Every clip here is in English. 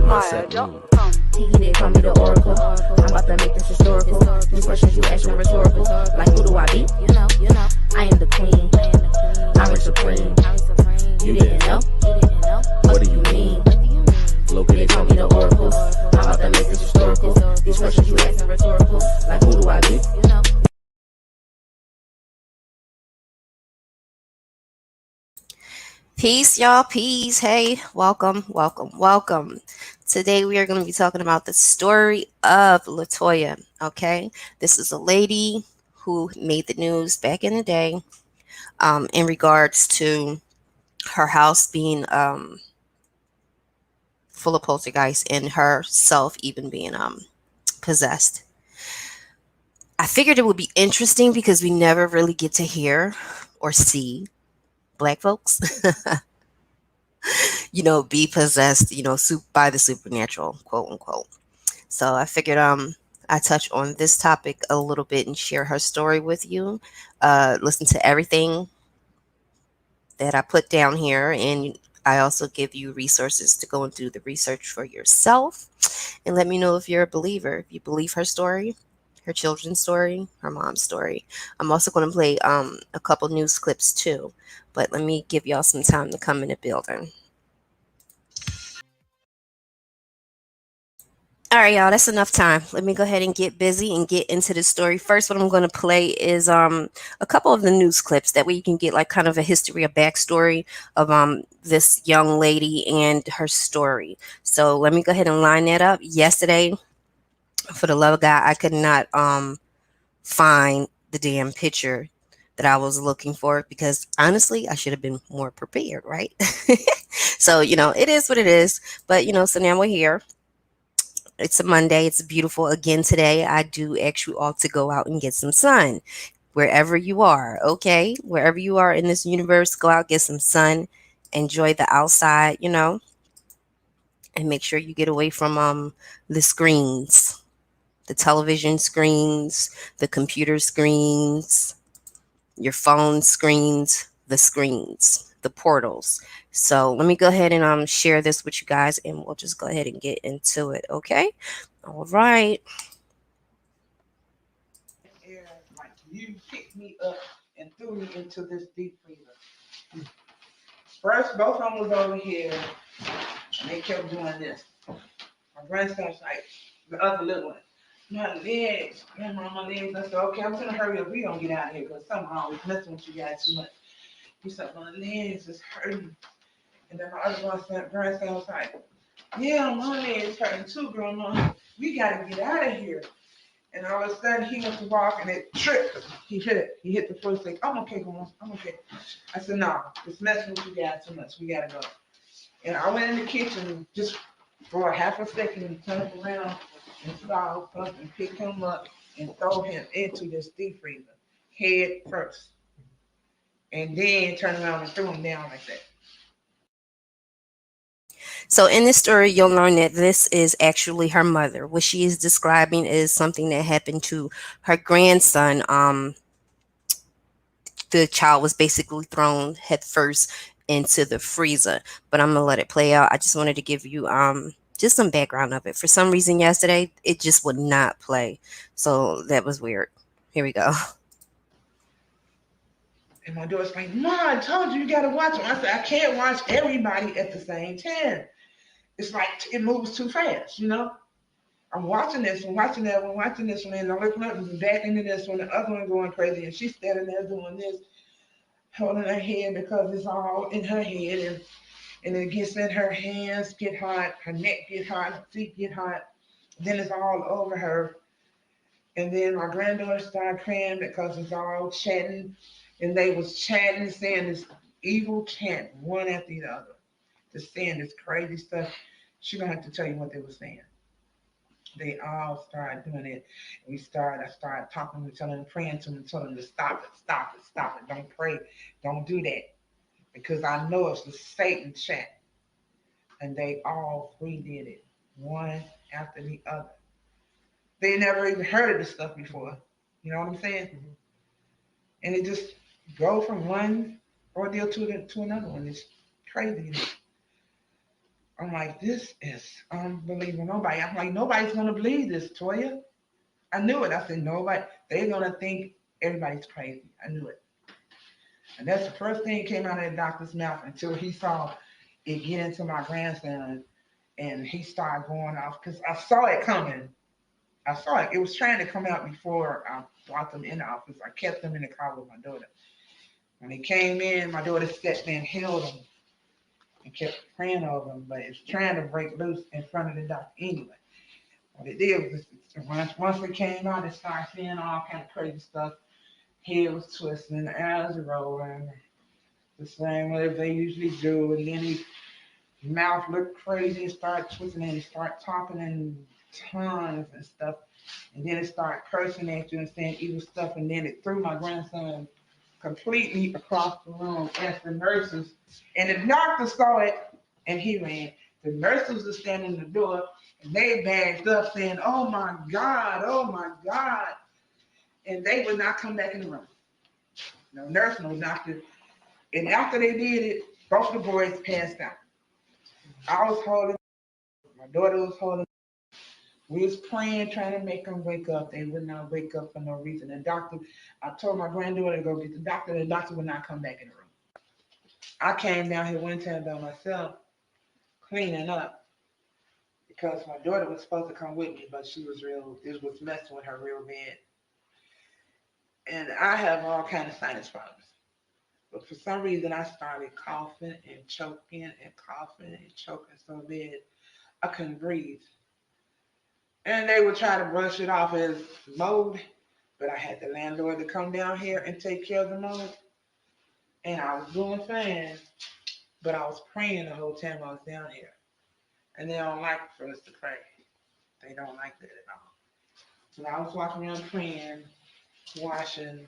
Maya, don't come. Tiki, they call me the Oracle. I'm about to make this historical. These questions you ask me rhetorical. Like, who do I be? I am the queen. I am supreme. You didn't know? What do you mean? They call me the Oracle. I'm about to make this historical. These questions you ask me rhetorical. Like, who do I be? Peace, y'all. Peace. Hey, welcome, welcome, welcome. Today we are going to be talking about the story of Latoya. Okay, this is a lady who made the news back in the day, in regards to her house being full of poltergeist and herself even being possessed. I figured it would be interesting because we never really get to hear or see black folks be possessed, by the supernatural, quote unquote. So I figured I touch on this topic a little bit and share her story with you. Listen to everything that I put down here, and I also give you resources to go and do the research for yourself and let me know if you're a believer, if you believe her story, her children's story, her mom's story. I'm also going to play a couple news clips too, but let me give y'all some time to come in the building. All right, y'all, that's enough time. Let me go ahead and get busy and get into the story. First, what I'm going to play is a couple of the news clips. That way you can get like kind of a history, a backstory of this young lady and her story. So let me go ahead and line that up. Yesterday, for the love of God, I could not find the damn picture that I was looking for because honestly, I should have been more prepared, right? So, it is what it is. But, so now we're here. It's a Monday. It's beautiful again today. I do ask you all to go out and get some sun wherever you are. Okay, wherever you are in this universe, go out, get some sun, enjoy the outside, and make sure you get away from the screens, the television screens, the computer screens, your phone screens, the screens, the portals. So let me go ahead and share this with you guys, and we'll just go ahead and get into it. Okay. All right. Air like you picked me up and threw me into this deep freezer. First, both of them was over here, and they kept doing this. My grandson's like, the other little one, my legs, grandma, my legs. I said, okay, I'm gonna hurry up. We gonna get out of here because something wrong with messing with you guys too much. He said, my legs is hurting. And then my other grandson was like, yeah, my legs hurting too, grandma. We gotta get out of here. And all of a sudden he went to walk and it tripped. He hit it. He hit the floor. He's like, I'm okay, grandma. I'm okay. I said, no, it's messing with you guys too much. We gotta go. And I went in the kitchen just for a half a second and turned around and saw something and picked him up and throw him into this deep freezer, head first. And then turned around and threw him down like that. So in this story, you'll learn that this is actually her mother. What she is describing is something that happened to her grandson. The child was basically thrown head first into the freezer. But I'm gonna let it play out. I just wanted to give you just some background of it. For some reason yesterday, it just would not play. So that was weird. Here we go. And my daughter's like, Mom, I told you you gotta watch them. I said, I can't watch everybody at the same time. It's like it moves too fast, you know? I'm watching this one, watching that one, watching this one, and I'm looking up and back into this one, the other one going crazy, and she's standing there doing this, holding her head because it's all in her head, and it gets in her hands, get hot, her neck get hot, her feet get hot, then it's all over her. And then my granddaughter started crying because it's all chatting, and they was chatting, saying this evil chant, one after the other, just saying this crazy stuff. She gonna have to tell you what they were saying. They all started doing it. I started talking to them, praying to them, telling them to stop it, stop it, stop it. Don't pray. Don't do that. Because I know it's the Satan chat. And they all three did it, one after the other. They never even heard of this stuff before. You know what I'm saying? Mm-hmm. And it just go from one ordeal to another one. It's crazy. I'm like, this is unbelievable. I'm like, nobody's gonna believe this, Toya. I knew it. I said, nobody. They're gonna think everybody's crazy. I knew it. And that's the first thing that came out of the doctor's mouth until he saw it get into my grandson, and he started going off because I saw it coming. I saw it. It was trying to come out before I brought them in the office. I kept them in the car with my daughter. When he came in, my daughter sat there and held him and kept praying over him, but it's trying to break loose in front of the doctor anyway. What it did was, once it came out, it started seeing all kind of crazy stuff. Head was twisting, the eyes rolling, the same way they usually do, and then his mouth looked crazy and started twisting, and he started talking in tongues and stuff, and then it started cursing at you and saying evil stuff, and then it threw my grandson completely across the room as the nurses, and the doctor saw it, and he ran. The nurses were standing in the door, and they bagged up saying, oh my God, oh my God. And they would not come back in the room. No nurse, no doctor. And after they did it, both the boys passed out. I was holding, my daughter was holding. We was praying, trying to make them wake up. They would not wake up for no reason. The doctor, I told my granddaughter to go get the doctor would not come back in the room. I came down here one time by myself, cleaning up, because my daughter was supposed to come with me, but it was messing with her real bad. And I have all kind of sinus problems. But for some reason, I started coughing and choking and coughing and choking so bad I couldn't breathe. And they would try to brush it off as mold, but I had the landlord to come down here and take care of the mold. And I was doing fine, but I was praying the whole time I was down here. And they don't like for us to pray. They don't like that at all. So I was walking around praying, washing,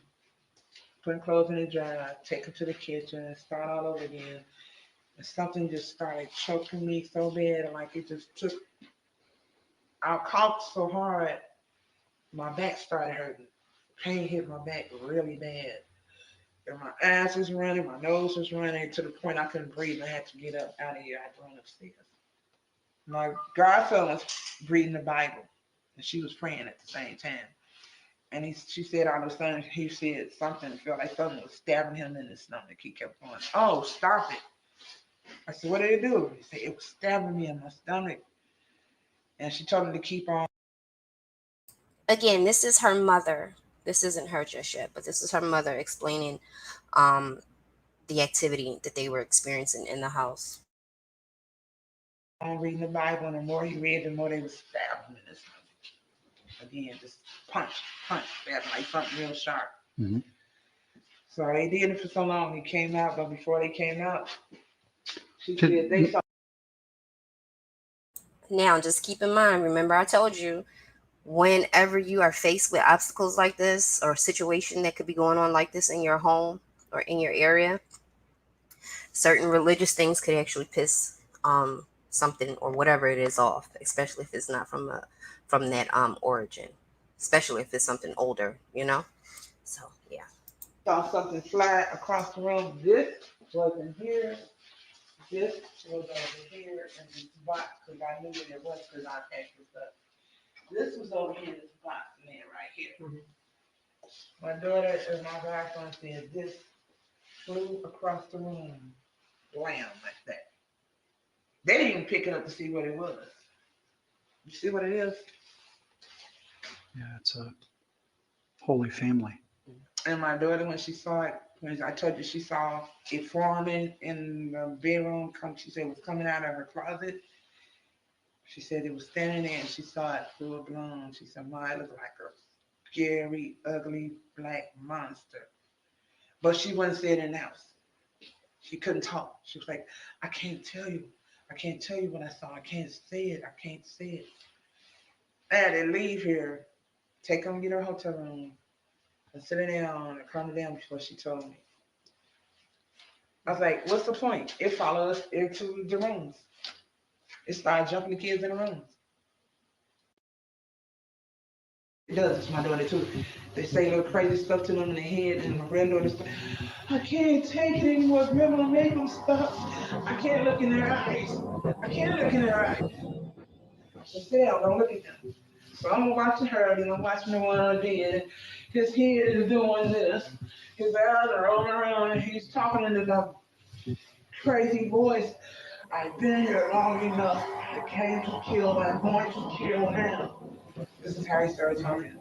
putting clothes in the dryer, take them to the kitchen, and start all over again. And something just started choking me so bad, like it just took. I coughed so hard, my back started hurting. Pain hit my back really bad. And my eyes was running, my nose was running to the point I couldn't breathe. I had to get up out of here. I had to run upstairs. My godson was reading the Bible, and she was praying at the same time. And she said all of a sudden, he said something, it felt like something was stabbing him in the stomach. He kept going, oh, stop it. I said, what did it do? He said, it was stabbing me in my stomach. And she told him to keep on. Again, this is her mother. This isn't her just yet, but this is her mother explaining um, the activity that they were experiencing in the house. On reading the Bible, and the more he read, the more they would stab him in his stomach. Again, just punch, stab like something real sharp. Mm-hmm. So they did it for so long. He came out, but before they came out, she said they saw. Now, just keep in mind, remember I told you, whenever you are faced with obstacles like this or a situation that could be going on like this in your home or in your area, certain religious things could actually piss something or whatever it is off, especially if it's not from that origin, especially if it's something older, you know. So yeah. Saw something fly across the room. This was in here. This was over here in this box because I knew what it was because I packed this up. This was over here in this box and then right here. Mm-hmm. My daughter and my godson said this flew across the room, blam, like that. They didn't even pick it up to see what it was. You see what it is? Yeah, it's a holy family. And my daughter, when she saw it, when I told you she saw it forming in the bedroom, she said it was coming out of her closet. She said it was standing there and she saw it full blown. She said, "Ma, it looked like a scary, ugly black monster." But she wouldn't say it in the house. She couldn't talk. She was like, "I can't tell you. I can't tell you what I saw. I can't say it. I can't say it." I had to leave here, take them, get her hotel room, and sit her down and calm her down before she told me. I was like, what's the point? It followed us into the rooms. It started jumping the kids in the rooms. does it to my daughter too. They say little crazy stuff to them in their head, and my granddaughter said, I can't take it anymore. Grandma, make them stop. I can't look in their eyes. I can't look in their eyes. I said, don't look at them. So I'm watching her, and I'm watching the one on the bed. His head is doing this. His eyes are rolling around, and he's talking in the crazy voice. I've been here long enough. I came to kill. I'm going to kill him. This is how he started talking.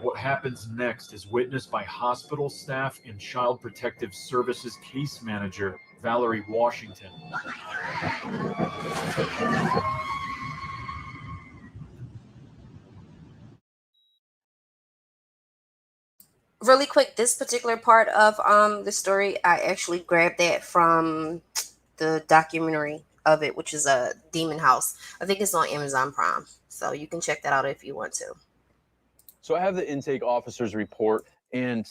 What happens next is witnessed by hospital staff and Child Protective Services case manager Valerie Washington. Really quick, this particular part of the story, I actually grabbed that from the documentary of it, which is a Demon House. I think it's on Amazon Prime, so you can check that out if you want to. So I have the intake officer's report, and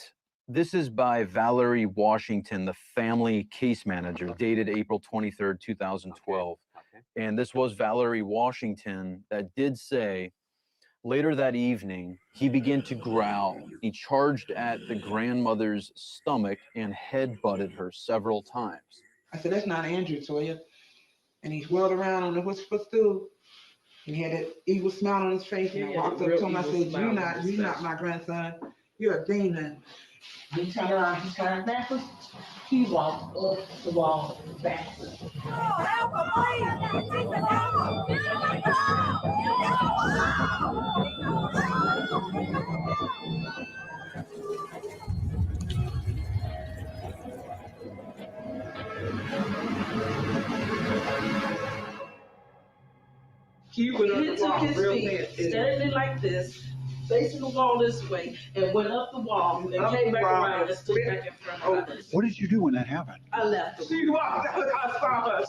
this is by Valerie Washington, the family case manager, dated April 23rd, 2012. And this was Valerie Washington that did say, later that evening, he began to growl. He charged at the grandmother's stomach and head-butted her several times. I said, that's not Andrew, Toya. And he whirled around on the footstool. And he had that evil smile on his face. And I walked up to him. I said, you're not my grandson. You're a demon. He turned around. He turned backwards. He walked up the wall backwards. He took his feet, standing like this, facing the wall this way, and went up the wall, and came back around and stood back in front of us. What did you do when that happened? I left him. She walked out. I saw her.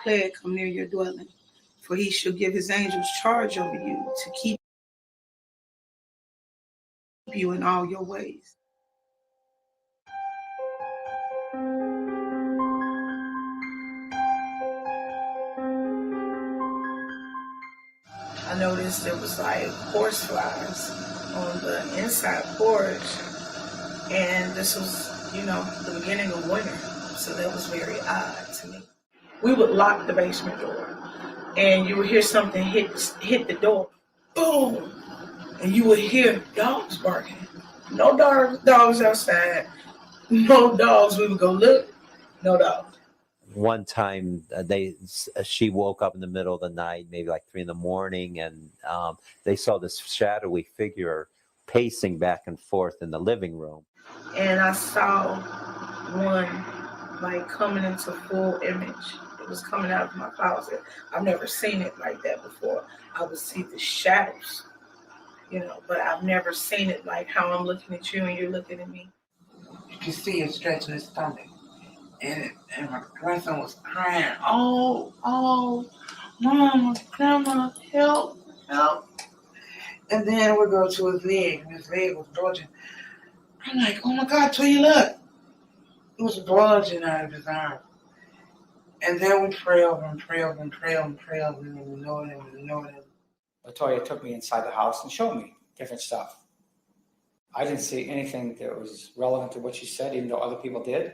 Plague come near your dwelling, for he shall give his angels charge over you to keep you in all your ways. I noticed there was like horse flies on the inside porch, and this was, the beginning of winter, so that was very odd to me. We would lock the basement door, and you would hear something hit the door, boom, and you would hear dogs barking. No dogs outside, no dogs. We would go look, no dogs. One time she woke up in the middle of the night, maybe like 3 a.m, and they saw this shadowy figure pacing back and forth in the living room. And I saw one like coming into full image. It was coming out of my closet. I've never seen it like that before. I would see the shadows, but I've never seen it like how I'm looking at you and you're looking at me. You could see him stretching his stomach. And my grandson was crying, oh, Mama, Grandma, help. And then we go to his leg, and his leg was bulging. I'm like, oh my God, Toya, look. It was bulging out of his arm. And then we pray over him, and we know him. Latoya took me inside the house and showed me different stuff. I didn't see anything that was relevant to what she said, even though other people did.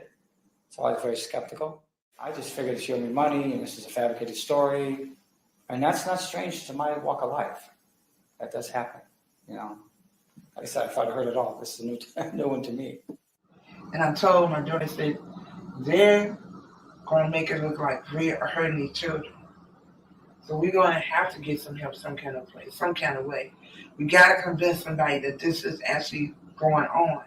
So I was very skeptical. I just figured she owed me money and this is a fabricated story. And that's not strange to my walk of life. That does happen, Like I said, I thought I heard it all. This is a new one to me. And I told my daughter, I said, they're going to make it look like we're hurting these children. So we're going to have to get some help some kind of way. We got to convince somebody that this is actually going on.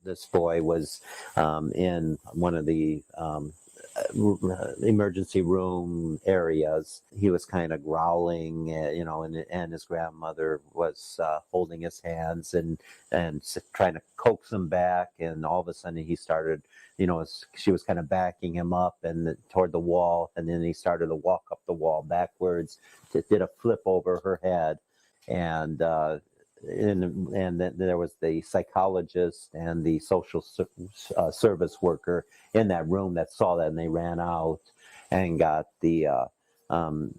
This boy was in one of the emergency room areas. He was kind of growling, and his grandmother was holding his hands and trying to coax him back. And all of a sudden he started, she was kind of backing him up and toward the wall. And then he started to walk up the wall backwards, did a flip over her head. And then there was the psychologist and the social service worker in that room that saw that, and they ran out and got the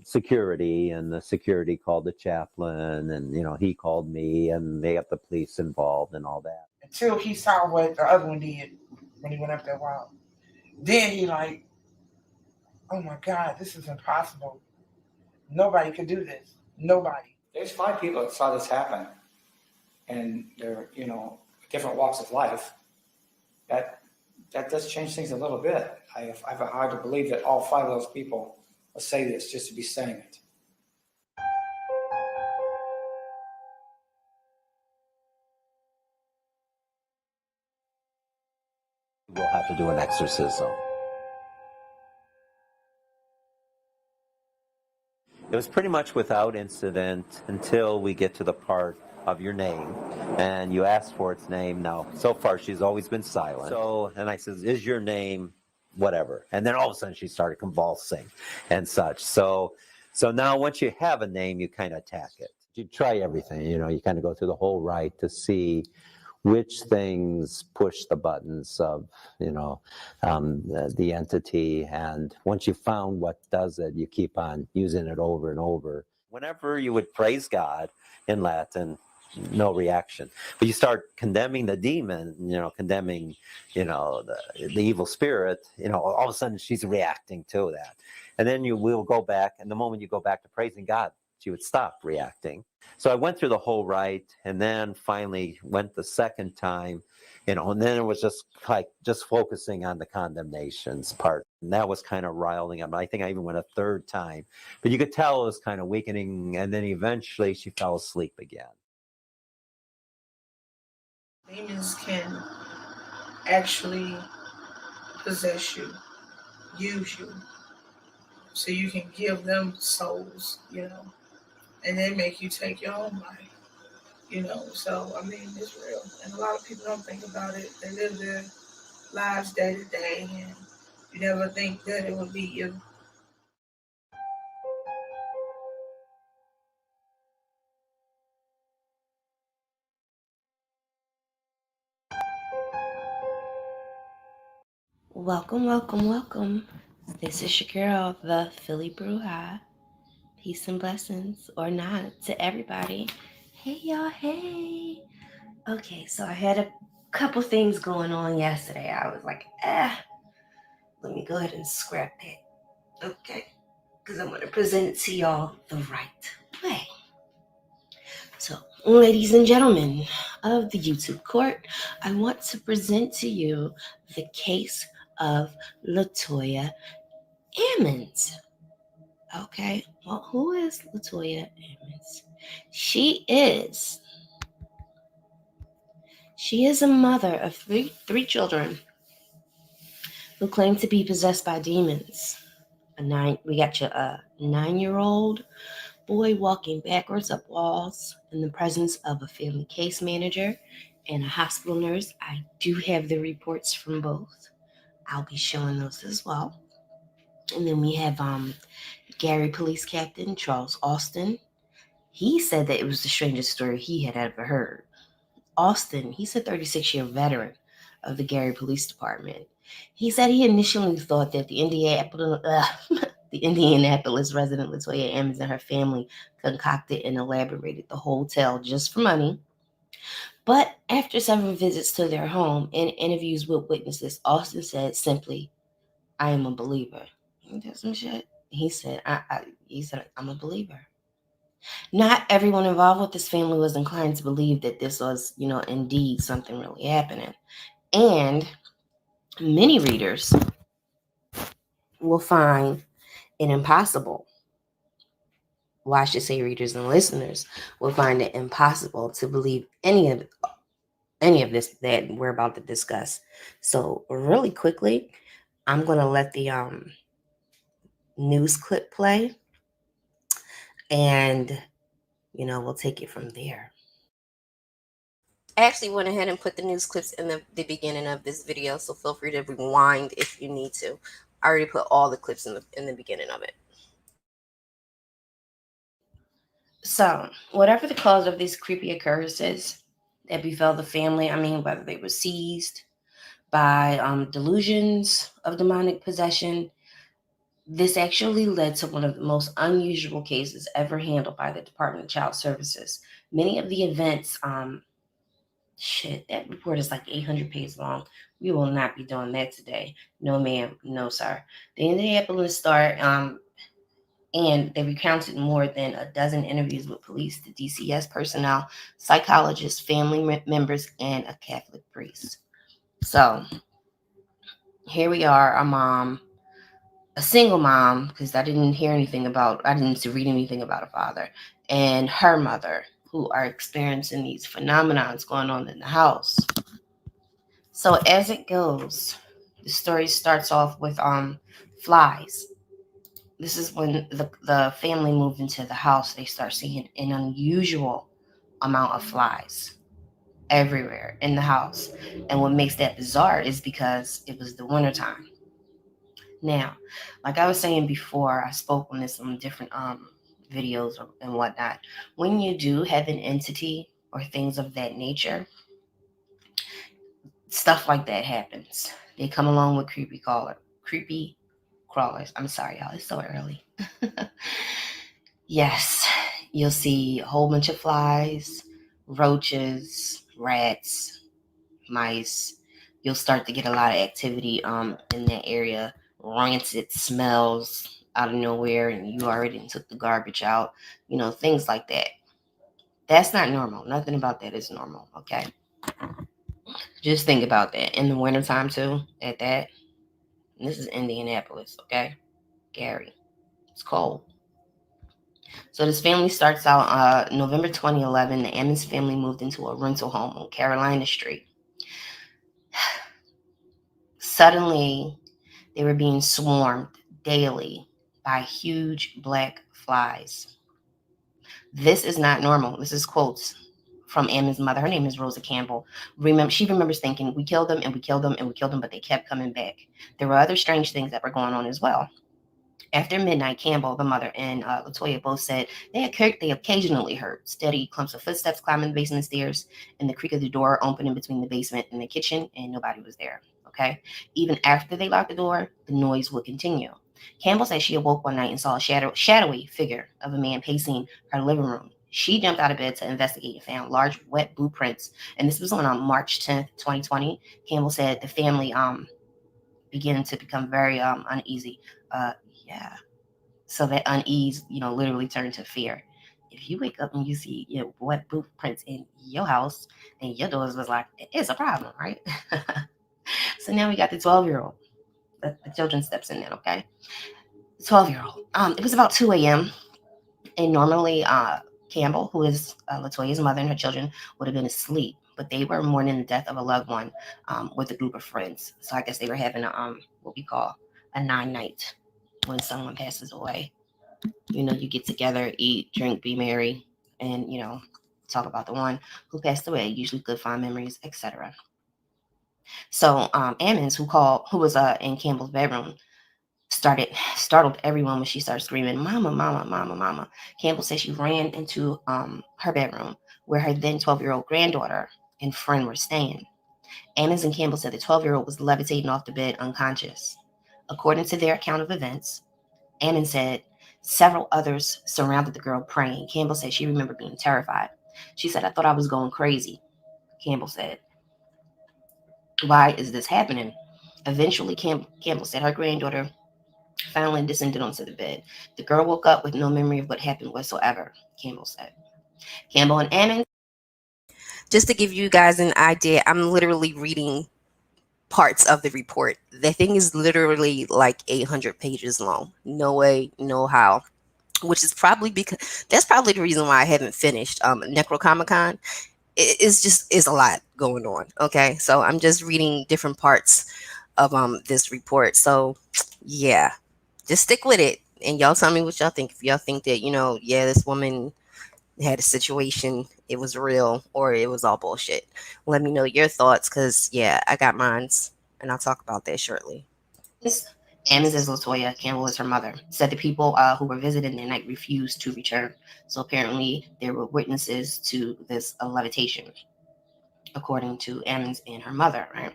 security, and the security called the chaplain, and he called me, and they got the police involved and all that. Until he saw what the other one did when he went up that wall. Then he like, oh my God, this is impossible. Nobody could do this. Nobody. There's 5 people that saw this happen, and they're, different walks of life. That does change things a little bit. I have a hard to believe that all 5 of those people will say this just to be saying it. We'll have to do an exorcism. It was pretty much without incident until we get to the part of your name, and you ask for its name. Now, so far, she's always been silent. So, and I says, is your name whatever? And then all of a sudden, she started convulsing and such. So now once you have a name, you kind of attack it. You try everything, you kind of go through the whole rite to see which things push the buttons of, the entity. And once you found what does it, you keep on using it over and over. Whenever you would praise God in Latin, no reaction. But you start condemning the demon, condemning, the evil spirit, all of a sudden she's reacting to that. And then you will go back, and the moment you go back to praising God, she would stop reacting. So I went through the whole rite, and then finally went the second time, and then it was just focusing on the condemnations part. And that was kind of riling up. I think I even went a third time, but you could tell it was kind of weakening. And then eventually she fell asleep again. Demons can actually possess you, use you, so you can give them souls, and they make you take your own life, So, it's real. And a lot of people don't think about it. They live their lives day to day, and you never think that it would be you. Welcome. This is Shakira of the Philly Brew High. Peace and blessings, or not, to everybody. Hey, y'all, hey. Okay, so I had a couple things going on yesterday. I was like, let me go ahead and scrap that. Okay, because I'm going to present it to y'all the right way. So, ladies and gentlemen of the YouTube court, I want to present to you the case of Latoya Ammons. Okay, well, who is Latoya Ammons? She is a mother of three children who claim to be possessed by demons. We got you a 9-year-old boy walking backwards up walls in the presence of a family case manager and a hospital nurse. I do have the reports from both. I'll be showing those as well. And then we have Gary Police Captain Charles Austin. He said that it was the strangest story he had ever heard. Austin, he's a 36-year veteran of the Gary Police Department. He said he initially thought that the Indianapolis resident Latoya Ammons and her family concocted and elaborated the hotel just for money. But after several visits to their home and interviews with witnesses, Austin said simply, "I am a believer." Ain't that some shit? He said, "I'm a believer." Not everyone involved with this family was inclined to believe that this was, indeed something really happening. And many readers will find it impossible. Well, I should say readers and listeners will find it impossible to believe any of this that we're about to discuss. So really quickly, I'm going to let the news clip play, and we'll take it from there. I actually went ahead and put the news clips in the beginning of this video, so feel free to rewind if you need to. I already put all the clips in the beginning of it. So, whatever the cause of these creepy occurrences that befell the family, whether they were seized by delusions of demonic possession, This actually led to one of the most unusual cases ever handled by the Department of Child Services. Many of the events, that report is like 800 pages long. We will not be doing that today. No, ma'am. No, sir. The Indianapolis Star, and they recounted more than a dozen interviews with police, the DCS personnel, psychologists, family members, and a Catholic priest. So here we are, a mom, a single mom, because I didn't read anything about a father, and her mother, who are experiencing these phenomenons going on in the house. So as it goes, the story starts off with flies. This is when the family moved into the house. They start seeing an unusual amount of flies everywhere in the house. And what makes that bizarre is because it was the wintertime. Now, like I was saying before, I spoke on this on different videos and whatnot. When you do have an entity or things of that nature, stuff like that happens. They come along with creepy crawlers. I'm sorry, y'all. It's so early. Yes, you'll see a whole bunch of flies, roaches, rats, mice. You'll start to get a lot of activity in that area. Rancid smells out of nowhere, and you already took the garbage out. Things like that. That's not normal. Nothing about that is normal. Okay, just think about that in the wintertime too. At that, and this is Indianapolis. Okay, Gary, it's cold. So this family starts out November 2011. The Ammons family moved into a rental home on Carolina Street. Suddenly, they were being swarmed daily by huge black flies. This is not normal. This is quotes from Ammon's mother. Her name is Rosa Campbell. She remembers thinking, we killed them and we killed them and we killed them, but they kept coming back. There were other strange things that were going on as well. After midnight, Campbell, the mother, and Latoya both said they occasionally heard steady clumps of footsteps climbing the basement stairs and the creak of the door opening between the basement and the kitchen, and nobody was there. Okay. Even after they locked the door, the noise would continue. Campbell said she awoke one night and saw a shadowy figure of a man pacing her living room. She jumped out of bed to investigate and found large wet boot prints. And this was on March 10th, 2020. Campbell said the family began to become very uneasy. Yeah. So that unease, literally turned to fear. If you wake up and you see, wet boot prints in your house, then your daughters was like, it's a problem, right? So now we got the 12-year-old. The children steps in there, okay? The 12-year-old. It was about 2 a.m. And normally Campbell, who is Latoya's mother, and her children would have been asleep, but they were mourning the death of a loved one with a group of friends. So I guess they were having what we call a 9-night when someone passes away. You get together, eat, drink, be merry, and talk about the one who passed away. Usually good, fond memories, etc. So Ammons, who was in Campbell's bedroom, startled everyone when she started screaming, "Mama, mama, mama, mama." Campbell said she ran into her bedroom where her then 12-year-old granddaughter and friend were staying. Ammons and Campbell said the 12-year-old was levitating off the bed unconscious. According to their account of events, Ammons said several others surrounded the girl praying. Campbell said she remembered being terrified. She said, "I thought I was going crazy." Campbell said, "Why is this happening?" Eventually, Campbell said her granddaughter finally descended onto the bed. The girl woke up with no memory of what happened whatsoever, Campbell said. Campbell and Ammons. Just to give you guys an idea, I'm literally reading parts of the report. The thing is literally like 800 pages long. No way, no how. Which is probably that's probably the reason why I haven't finished Necrocomicon. It's a lot going on. Okay, so I'm just reading different parts of this report. So yeah, just stick with it, and y'all tell me what y'all think. If y'all think that this woman had a situation, it was real, or it was all bullshit. Let me know your thoughts, because yeah, I got mines, and I'll talk about that shortly. Ammons is Latoya, Campbell is her mother, said the people who were visiting that night refused to return. So apparently there were witnesses to this levitation, according to Ammons and her mother, right?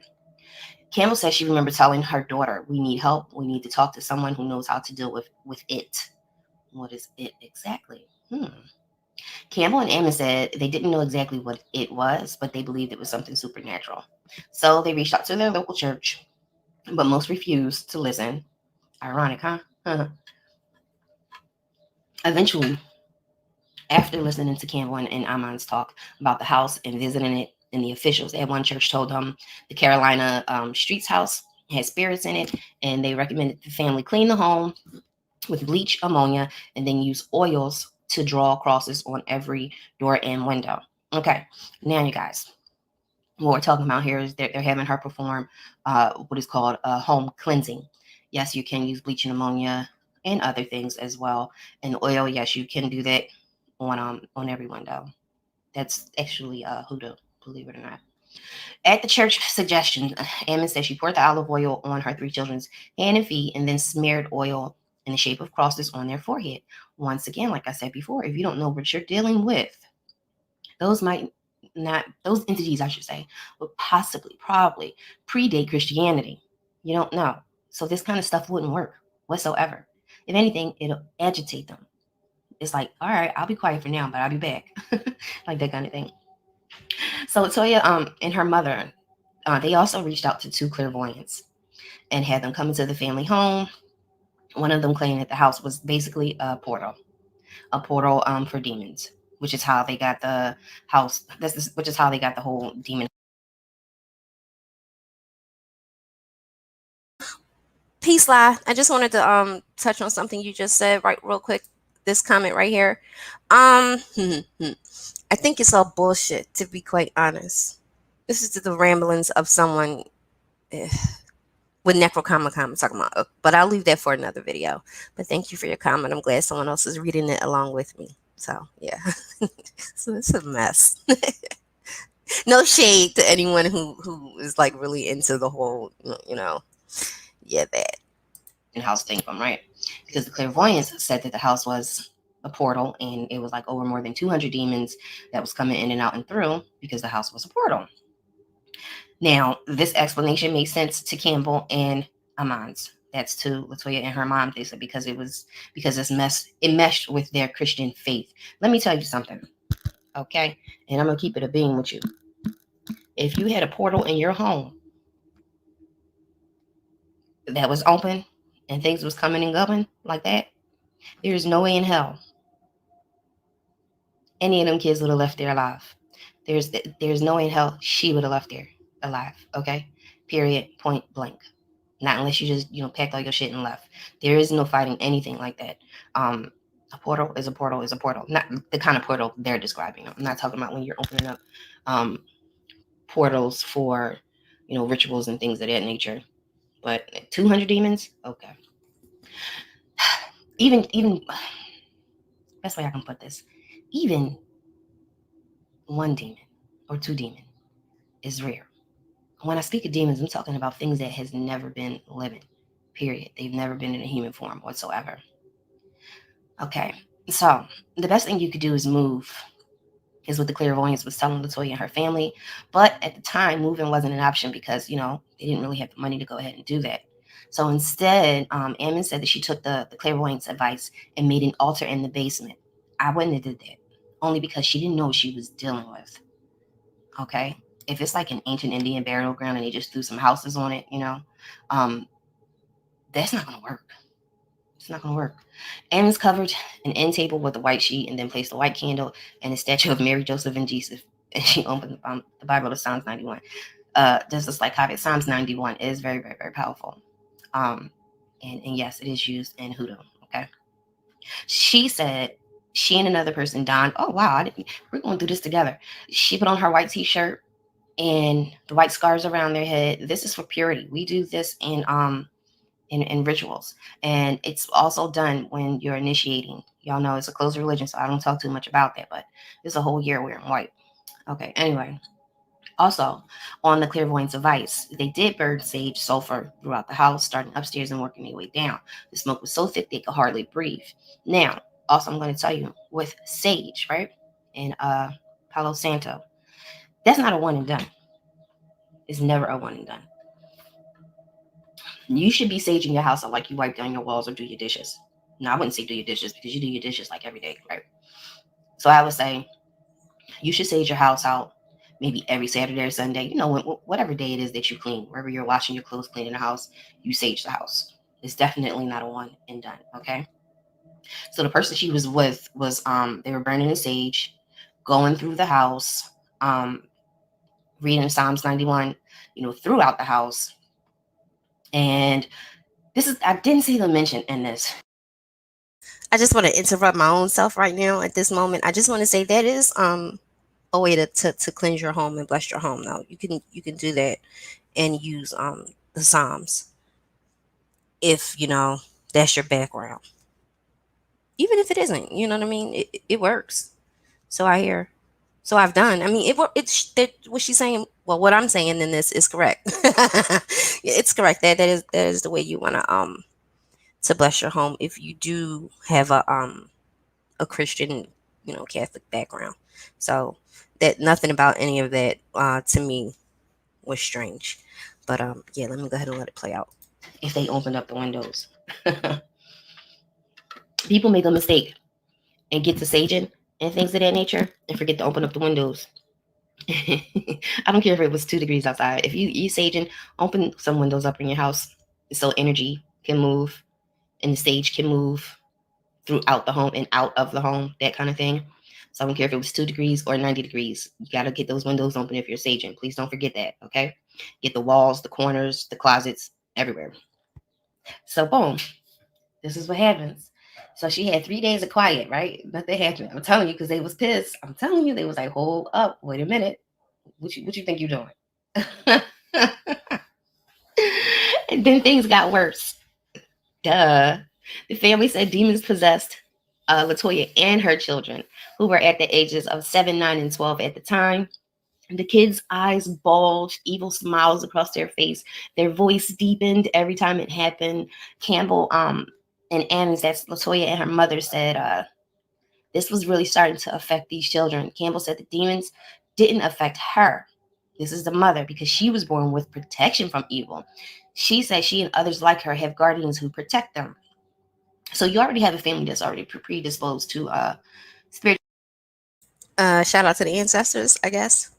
Campbell says she remembered telling her daughter, "We need help. We need to talk to someone who knows how to deal with it." What is it exactly? Campbell and Ammons said they didn't know exactly what it was, but they believed it was something supernatural. So they reached out to their local church, but most refused to listen. Ironic, huh? Eventually, after listening to Campbell and Ammons talk about the house and visiting it, and the officials at one church told them the Carolina Streets house had spirits in it, and they recommended the family clean the home with bleach, ammonia, and then use oils to draw crosses on every door and window. Okay, now you guys, what we're talking about here is they're having her perform what is called a home cleansing. Yes, you can use bleach and ammonia and other things as well. And oil, yes, you can do that on every window. That's actually hoodoo, believe it or not. At the church suggestion, Ammons said she poured the olive oil on her 3 children's hand and feet and then smeared oil in the shape of crosses on their forehead. Once again, like I said before, if you don't know what you're dealing with, those entities, I should say, would probably predate Christianity. You don't know. So this kind of stuff wouldn't work whatsoever. If anything, it'll agitate them. It's like, all right, I'll be quiet for now, but I'll be back. Like that kind of thing. So Latoya and her mother, they also reached out to 2 clairvoyants and had them come into the family home. One of them claimed that the house was basically a portal for demons, which is how they got the house. Which is how they got the whole demon. Peace, Lie. I just wanted to touch on something you just said right real quick. This comment right here. I think it's all bullshit, to be quite honest. This is the ramblings of someone with Necrocomicon talking about, but I'll leave that for another video. But thank you for your comment. I'm glad someone else is reading it along with me. So yeah, so it's a mess. No shade to anyone who is like really into the whole, that house thing from, right? Because the clairvoyants said that the house was a portal and it was like over more than 200 demons that was coming in and out and through because the house was a portal. Now, this explanation made sense to Campbell and Ammons. That's to Latoya and her mom. They said because it meshed with their Christian faith. Let me tell you something, okay? And I'm gonna keep it a being with you. If you had a portal in your home that was open and things was coming and going like that, there's no way in hell any of them kids would have left there alive. There's no way in hell she would have left there alive. Okay, period, point blank. Not unless you just packed all your shit and left. There is no fighting anything like that. A portal is a portal is a portal. Not the kind of portal they're describing. I'm not talking about when you're opening up portals for rituals and things of that nature. But 200 demons, okay. Even best way I can put this, even one demon or 2 demons is rare. When I speak of demons, I'm talking about things that has never been living, period. They've never been in a human form whatsoever. Okay, so the best thing you could do is move, is what the clairvoyance was telling Latoya and her family. But at the time, moving wasn't an option because, they didn't really have the money to go ahead and do that. So instead, Ammon said that she took the clairvoyant's advice and made an altar in the basement. I wouldn't have did that, only because she didn't know what she was dealing with. Okay? If it's like an ancient Indian burial ground and they just threw some houses on it, that's not going to work. It's not going to work. Ammons covered an end table with a white sheet and then placed a white candle and a statue of Mary, Joseph, and Jesus. And she opened the Bible to Psalms 91. Just like how Psalms 91 is very, very, very powerful. And yes, it is used in hoodoo. Okay. She said she and another person donned. Oh wow, we're going through this together. She put on her white t-shirt and the white scarves around their head. This is for purity. We do this in rituals, and it's also done when you're initiating. Y'all know it's a closed religion, so I don't talk too much about that, but it's a whole year wearing white. Okay, anyway, also on the clairvoyance advice, they did burn sage sulfur throughout the house, starting upstairs and working their way down. The smoke was so thick they could hardly breathe. Now, also I'm going to tell you, with sage, right, and Palo Santo, that's not a one and done. It's never a one and done. You should be saging your house out like you wipe down your walls or do your dishes. No, I wouldn't say do your dishes because you do your dishes like every day, right? So I would say you should sage your house out maybe every Saturday or Sunday. You know, whatever day it is that you clean, wherever you're washing your clothes, cleaning the house, you sage the house. It's definitely not a one and done. Okay. So the person she was with was they were burning the sage, going through the house, reading Psalms 91, throughout the house. And I didn't see the mention in this. I just want to interrupt my own self right now at this moment. I just want to say that is a way to cleanse your home and bless your home. Now you can do that and use the Psalms if that's your background. Even if it isn't, you know what I mean? It works. So I hear. So I've done. I mean, that what she's saying. Well, what I'm saying in this is correct. It's correct. That is the way you want to bless your home if you do have a Christian, Catholic background. So that nothing about any of that to me was strange. But yeah, let me go ahead and let it play out. If they opened up the windows, people make a mistake and get to saging and things of that nature and forget to open up the windows. I don't care if it was 2 degrees outside. If you saging, open some windows up in your house so energy can move and the sage can move throughout the home and out of the home, that kind of thing. So I don't care if it was 2 degrees or 90 degrees. You got to get those windows open if you're saging. Please don't forget that, okay? Get the walls, the corners, the closets, everywhere. So boom, this is what happens. So she had 3 days of quiet, right? Nothing happened. I'm telling you, because they was pissed. I'm telling you, they was like, hold up, wait a minute. What you think you're doing? And then things got worse. Duh. The family said demons possessed Latoya and her children, who were at the ages of 7, 9, and 12 at the time. The kids' eyes bulged, evil smiles across their face. Their voice deepened every time it happened. Campbell and Ammons, that's Latoya and her mother, said this was really starting to affect these children. Campbell said the demons didn't affect her. This is the mother, because she was born with protection from evil. She said she and others like her have guardians who protect them. So you already have a family that's already predisposed to spiritual. Shout out to the ancestors, I guess.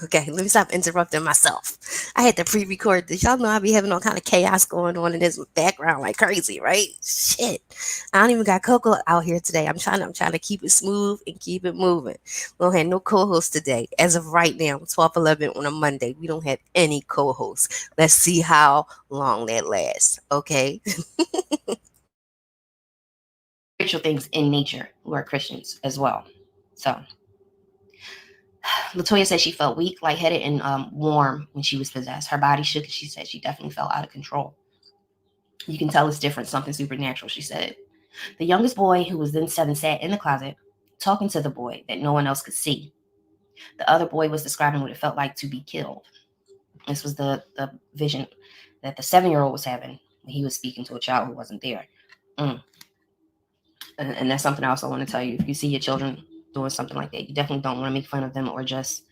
Okay, let me stop interrupting myself. I had to pre-record this. Y'all know I be having all kind of chaos going on in this background like crazy, right? Shit, I don't even got Coco out here today. I'm trying to keep it smooth and keep it moving. We don't have no co-host today. As of right now, 12:11 on a Monday, we don't have any co-hosts. Let's see how long that lasts. Okay. Spiritual things in nature who are Christians as well. So Latoya said she felt weak, lightheaded, and warm when she was possessed. Her body shook, and she said she definitely felt out of control. You can tell it's different, something supernatural, she said. The youngest boy, who was then 7, sat in the closet, talking to the boy that no one else could see. The other boy was describing what it felt like to be killed. This was the vision that the 7-year-old was having when he was speaking to a child who wasn't there. And that's something else I want to tell you. If you see your children doing something like that, you definitely don't want to make fun of them or just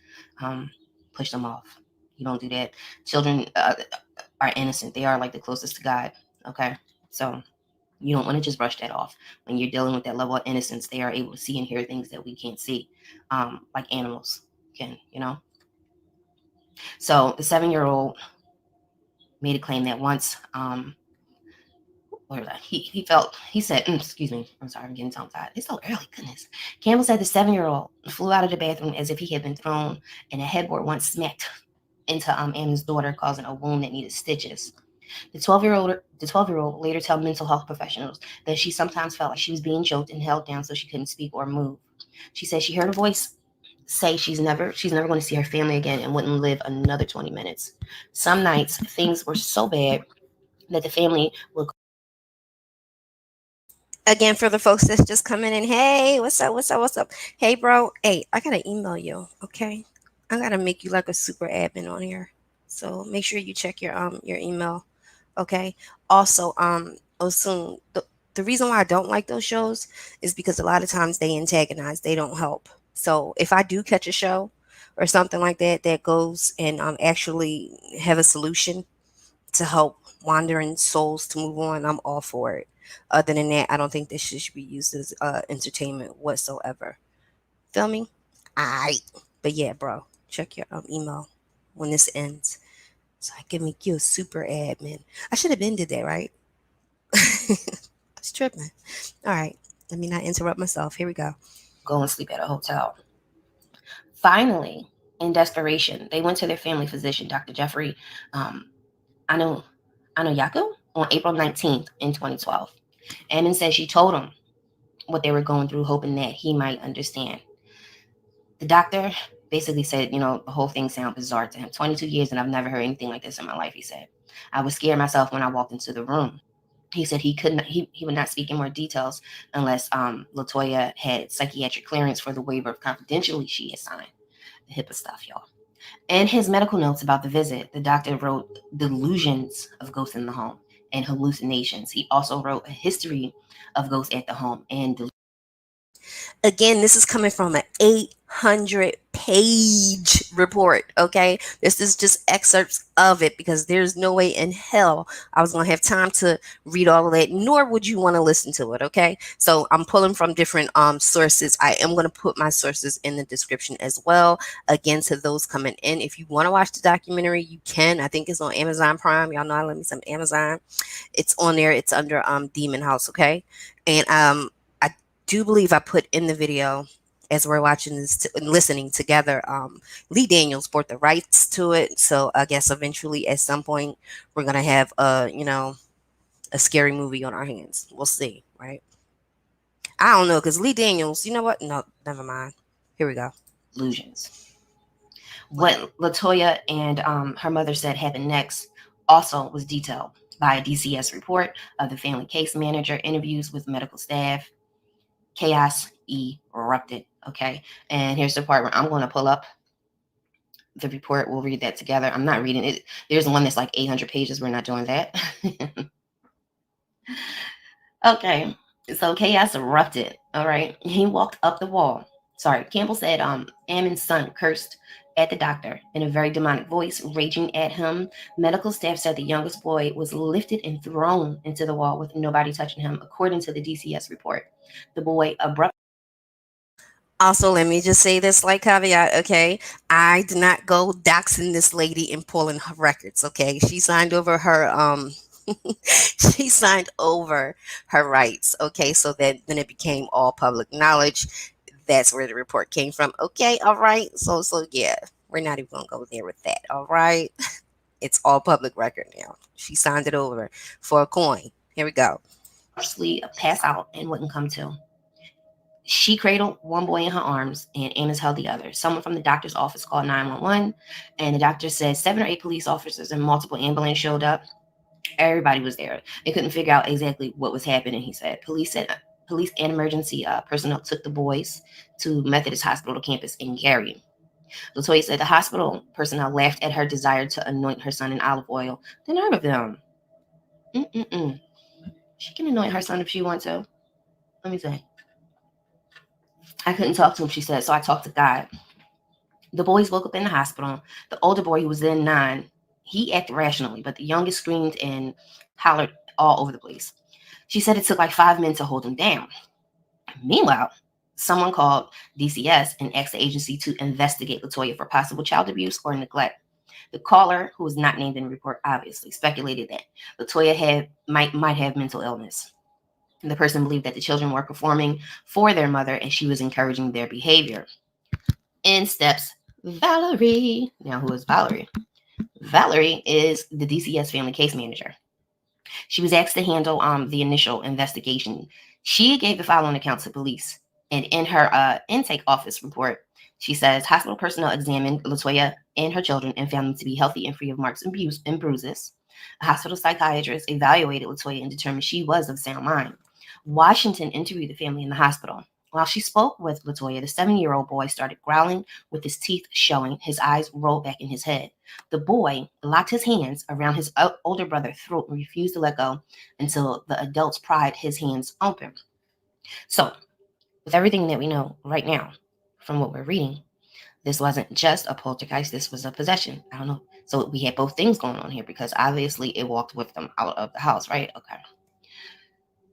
push them off. You don't do that. Children are innocent. They are like the closest to God. Okay. So you don't want to just brush that off. When you're dealing with that level of innocence, they are able to see and hear things that we can't see, like animals can, So the 7-year-old made a claim that once, he said, excuse me, I'm sorry, I'm getting tongue tied. It's so early, goodness. Campbell said the 7-year-old flew out of the bathroom as if he had been thrown, and a headboard once smacked into Ammon's daughter, causing a wound that needed stitches. The 12-year-old later told mental health professionals that she sometimes felt like she was being choked and held down so she couldn't speak or move. She said she heard a voice say she's never going to see her family again and wouldn't live another 20 minutes. Some nights things were so bad that the family would. Again, for the folks that's just coming in, hey, what's up? Hey, bro, hey, I gotta email you, okay? I gotta make you like a super admin on here, so make sure you check your email, okay? Also, soon the reason why I don't like those shows is because a lot of times they antagonize, they don't help. So if I do catch a show or something like that that goes and actually have a solution to help wandering souls to move on, I'm all for it. Other than that, I don't think this shit should be used as entertainment whatsoever. Feel me? Alright. But yeah, bro, check your email when this ends, so I can make you a super admin. I should have been did that, right? It's tripping. All right. Let me not interrupt myself. Here we go. Go and sleep at a hotel. Finally, in desperation, they went to their family physician, Dr. Jeffrey Anoyaku, on April 19th in 2012. Ammons said she told him what they were going through, hoping that he might understand. The doctor basically said, the whole thing sounded bizarre to him. 22 years and I've never heard anything like this in my life, he said. I was scared myself when I walked into the room. He said he would not speak in more details unless Latoya had psychiatric clearance for the waiver of confidentiality she had signed. The HIPAA stuff, y'all. In his medical notes about the visit, the doctor wrote delusions of ghosts in the home and hallucinations. He also wrote a history of ghosts at the home and again, this is coming from an 800-page report, okay? This is just excerpts of it because there's no way in hell I was going to have time to read all of that, nor would you want to listen to it, okay? So I'm pulling from different sources. I am going to put my sources in the description as well. Again, to those coming in, if you want to watch the documentary, you can. I think it's on Amazon Prime. Y'all know I love me some Amazon. It's on there. It's under Demon House, okay? And I do believe I put in the video as we're watching this and listening together. Lee Daniels bought the rights to it, so I guess eventually at some point we're gonna have a scary movie on our hands. We'll see, right? I don't know, because Lee Daniels, you know what? No, never mind. Here we go. Illusions. What Latoya and her mother said happened next also was detailed by a DCS report of the family case manager, interviews with medical staff. Chaos erupted. Okay. And here's the part where I'm going to pull up the report. We'll read that together. I'm not reading it. There's one that's like 800 pages. We're not doing that. Okay. So chaos erupted. All right. He walked up the wall. Sorry. Campbell said Ammons' son cursed at the doctor in a very demonic voice, raging at him. Medical staff said the youngest boy was lifted and thrown into the wall with nobody touching him, according to the DCS report. The boy abruptly. Also, let me just say this like caveat, okay? I did not go doxing this lady and pulling her records, okay? She signed over her she signed over her rights, okay? So that then it became all public knowledge. That's where the report came from. Okay, all right. So yeah, we're not even gonna go there with that. All right. It's all public record now. She signed it over for a coin. Here we go. Actually pass out and wouldn't come to. She cradled one boy in her arms and Ammons held the other. Someone from the doctor's office called 911, and the doctor said 7 or 8 police officers and multiple ambulances showed up. Everybody was there. They couldn't figure out exactly what was happening, he said. Police and emergency personnel took the boys to Methodist Hospital campus in Gary. Latoya said the hospital personnel laughed at her desire to anoint her son in olive oil. The nerve of them. She can anoint her son if she wants to. Let me say. I couldn't talk to him, she said, so I talked to God. The boys woke up in the hospital. The older boy, who was then 9, he acted rationally, but the youngest screamed and hollered all over the place. She said it took like 5 men to hold him down. Meanwhile, someone called DCS and asked the agency to investigate Latoya for possible child abuse or neglect. The caller, who was not named in the report, obviously speculated that Latoya might have mental illness. The person believed that the children were performing for their mother and she was encouraging their behavior. In steps Valerie. Now, who is Valerie? Valerie is the DCS family case manager. She was asked to handle the initial investigation. She gave the following account to police. And in her intake office report, she says hospital personnel examined Latoya and her children and found them to be healthy and free of marks and bruises. A hospital psychiatrist evaluated Latoya and determined she was of sound mind. Washington interviewed the family in the hospital. While she spoke with Latoya, the 7-year-old boy started growling with his teeth showing. His eyes rolled back in his head. The boy locked his hands around his older brother's throat and refused to let go until the adults pried his hands open. So, with everything that we know right now from what we're reading, this wasn't just a poltergeist. This was a possession. I don't know. So we had both things going on here because obviously it walked with them out of the house, right? Okay.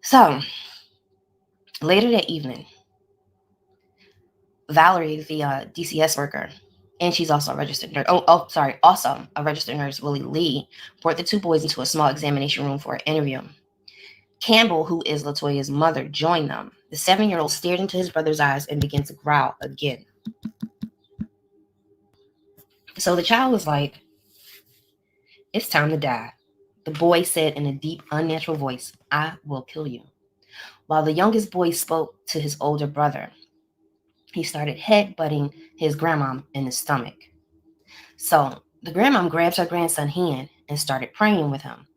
So later that evening, Valerie, the DCS worker, and she's also a registered nurse. Also a registered nurse, Willie Lee, brought the two boys into a small examination room for an interview. Campbell, who is Latoya's mother, joined them. The 7-year-old stared into his brother's eyes and began to growl again. So the child was like, "It's time to die." The boy said in a deep, unnatural voice, "I will kill you." While the youngest boy spoke to his older brother, he started headbutting his grandmom in the stomach. So the grandmom grabs her grandson's hand and started praying with him.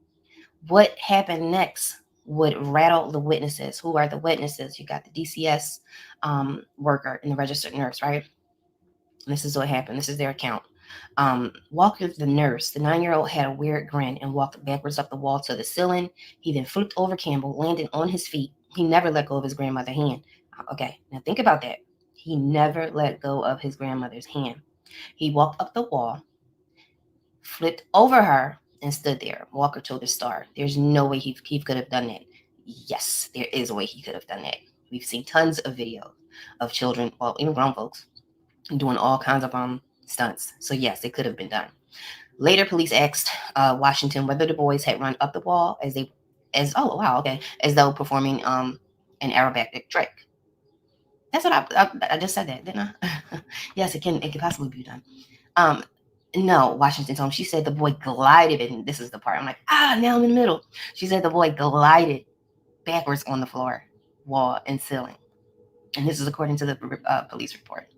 What happened next would rattle the witnesses. Who are the witnesses? You got the DCS worker and the registered nurse, right? And this is what happened. This is their account. Walker, the nurse, the 9-year-old, had a weird grin and walked backwards up the wall to the ceiling. He then flipped over Campbell, landing on his feet. He never let go of his grandmother's hand. Okay, now think about that. He never let go of his grandmother's hand. He walked up the wall, flipped over her, and stood there. Walker told the Star, "There's no way he could have done that." Yes, there is a way he could have done that. We've seen tons of videos of children, well, even grown folks, doing all kinds of stunts. So yes, it could have been done. Later, police asked Washington whether the boys had run up the wall as though performing an aerobatic trick. That's what I just said that, didn't I? Yes, it can possibly be done. No, Washington told him. She said the boy glided, and this is the part I'm like, now I'm in the middle. She said the boy glided backwards on the floor, wall, and ceiling. And this is according to the police report.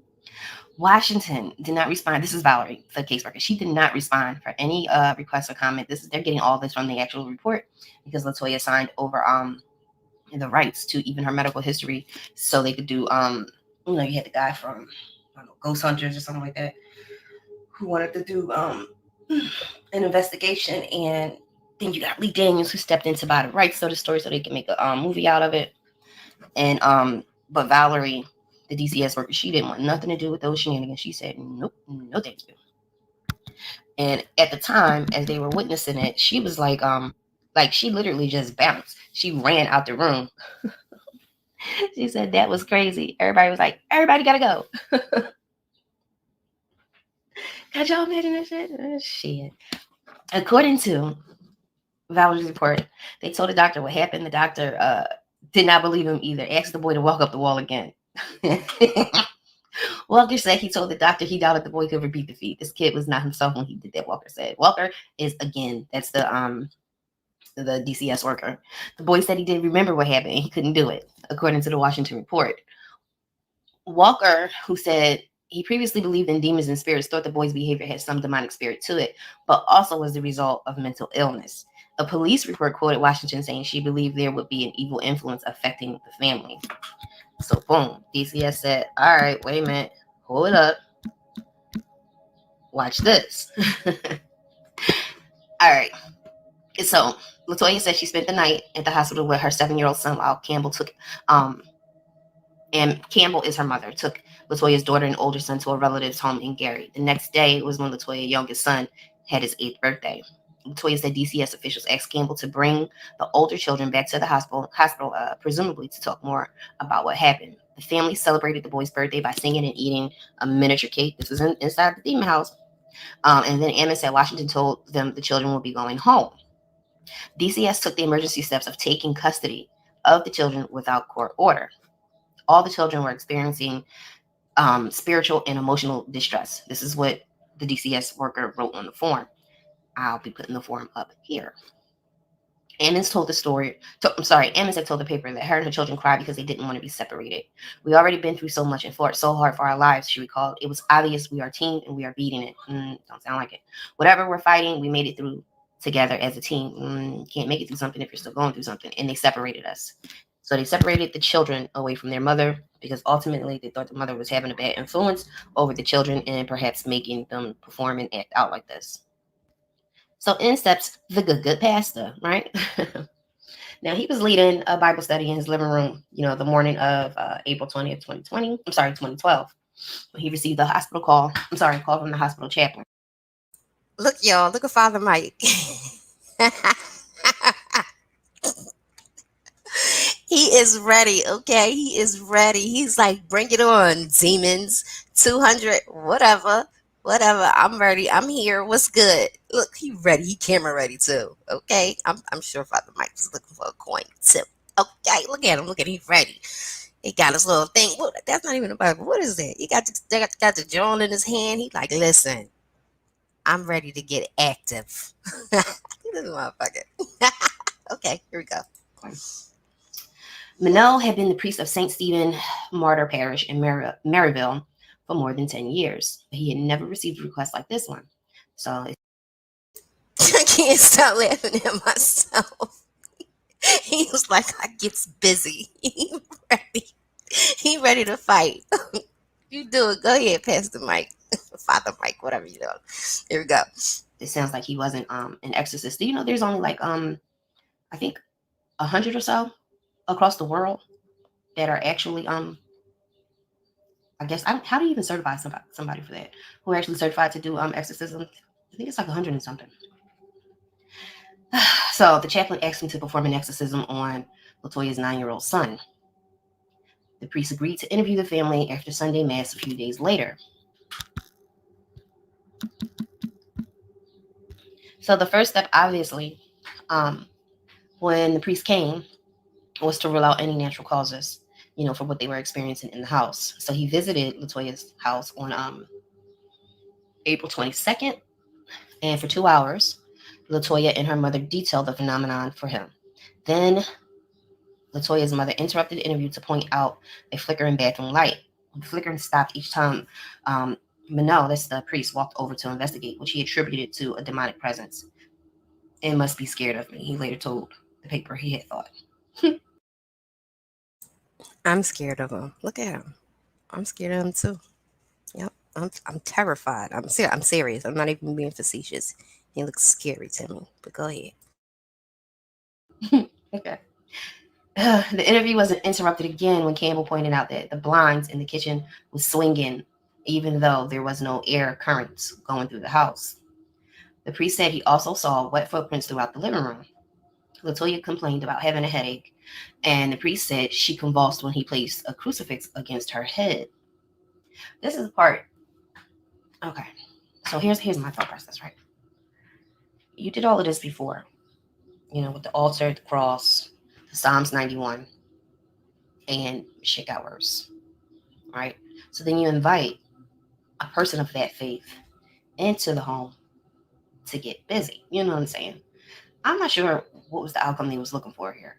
Washington did not respond. This is Valerie, the caseworker. She did not respond for any request or comment. They're getting all this from the actual report because Latoya signed over the rights to even her medical history, so they could do you had the guy from Ghost Hunters or something like that who wanted to do an investigation, and then you got Lee Daniels who stepped in to buy the rights to the story so they can make a movie out of it. And but Valerie, the DCS worker, she didn't want nothing to do with those shenanigans. She said, "Nope, no thank you." And at the time, as they were witnessing it, she was like she literally just bounced. She ran out the room. She said that was crazy. Everybody was like, "Everybody gotta go." Could y'all imagine that shit? Shit. According to Valerie's report, they told the doctor what happened. The doctor did not believe him either. Asked the boy to walk up the wall again. Walker said he told the doctor he doubted the boy could repeat the feat. This kid was not himself when he did that, Walker said. Walker is, again, that's the DCS worker. The boy said he didn't remember what happened and he couldn't do it, according to the Washington report. Walker, who said he previously believed in demons and spirits, thought the boy's behavior had some demonic spirit to it, but also was the result of mental illness. A police report quoted Washington saying she believed there would be an evil influence affecting the family. So boom, DCS said, "All right, wait a minute, hold up, watch this." All right, so Latoya said she spent the night at the hospital with her 7-year-old son while Campbell took and Campbell is her mother, took Latoya's daughter and older son to a relative's home in Gary. The next day was when Latoya's youngest son had his 8th birthday. Latoya said DCS officials asked Campbell to bring the older children back to the hospital, presumably to talk more about what happened. The family celebrated the boy's birthday by singing and eating a miniature cake. This was inside the demon house. And then Ammons said Washington told them the children will be going home. DCS took the emergency steps of taking custody of the children without court order. All the children were experiencing spiritual and emotional distress. This is what the DCS worker wrote on the form. I'll be putting the form up here. Ammons told the story. Ammons had told the paper that her and her children cried because they didn't want to be separated. "We already been through so much and fought so hard for our lives," she recalled. "It was obvious we are a team and we are beating it." Don't sound like it. "Whatever we're fighting, we made it through together as a team." Can't make it through something if you're still going through something. And they separated us. So they separated the children away from their mother because ultimately they thought the mother was having a bad influence over the children and perhaps making them perform and act out like this. So in steps the good pastor, right? Now, he was leading a Bible study in his living room, the morning of April 20th, 2012, when he received a call from the hospital chaplain. Look, y'all. Look at Father Mike. He is ready, okay? He is ready. He's like, bring it on, demons. 200, whatever. Whatever. I'm ready. I'm here. What's good? Look, he ready. He camera ready too. Okay? I'm sure Father Mike was looking for a coin too. Okay, look at him. Look at him. He's ready. He got his little thing. What, that's not even a Bible. What is that? He got the journal in his hand. He like, listen, I'm ready to get active. This motherfucker. Okay, here we go. Minot had been the priest of St. Stephen Martyr Parish in Maryville for more than 10 years. He had never received a request like this one. So I can't stop laughing at myself. He was like, I gets busy. He ready to fight. You do it. Go ahead, Pastor Mike. Father Mike, whatever you know. Here we go. It sounds like he wasn't an exorcist. Do you know there's only like I think 100 or so across the world that are actually I guess how do you even certify somebody for that? Who are actually certified to do exorcism? I think it's like 100 and something. So the chaplain asked him to perform an exorcism on Latoya's 9-year-old son. The priest agreed to interview the family after Sunday Mass a few days later. So the first step, obviously, when the priest came, was to rule out any natural causes, for what they were experiencing in the house. So he visited Latoya's house on April 22nd, and for 2 hours, Latoya and her mother detailed the phenomenon for him. Then Latoya's mother interrupted the interview to point out a flickering bathroom light. The flickering stopped each time Minot, that's the priest, walked over to investigate, which he attributed to a demonic presence. It must be scared of me, he later told the paper he had thought. I'm scared of him. Look at him. I'm scared of him too. Yep. I'm terrified. I'm serious. I'm not even being facetious. He looks scary to me. But go ahead. Okay. The interview was interrupted again when Campbell pointed out that the blinds in the kitchen was swinging, even though there was no air currents going through the house. The priest said he also saw wet footprints throughout the living room. Latoya complained about having a headache, and the priest said she convulsed when he placed a crucifix against her head. This is the part. Okay, so here's my thought process, right? You did all of this before, with the altar, the cross, the Psalms 91, and shit got worse, right? So then you invite a person of that faith into the home to get busy. You know what I'm saying? I'm not sure what was the outcome they was looking for here,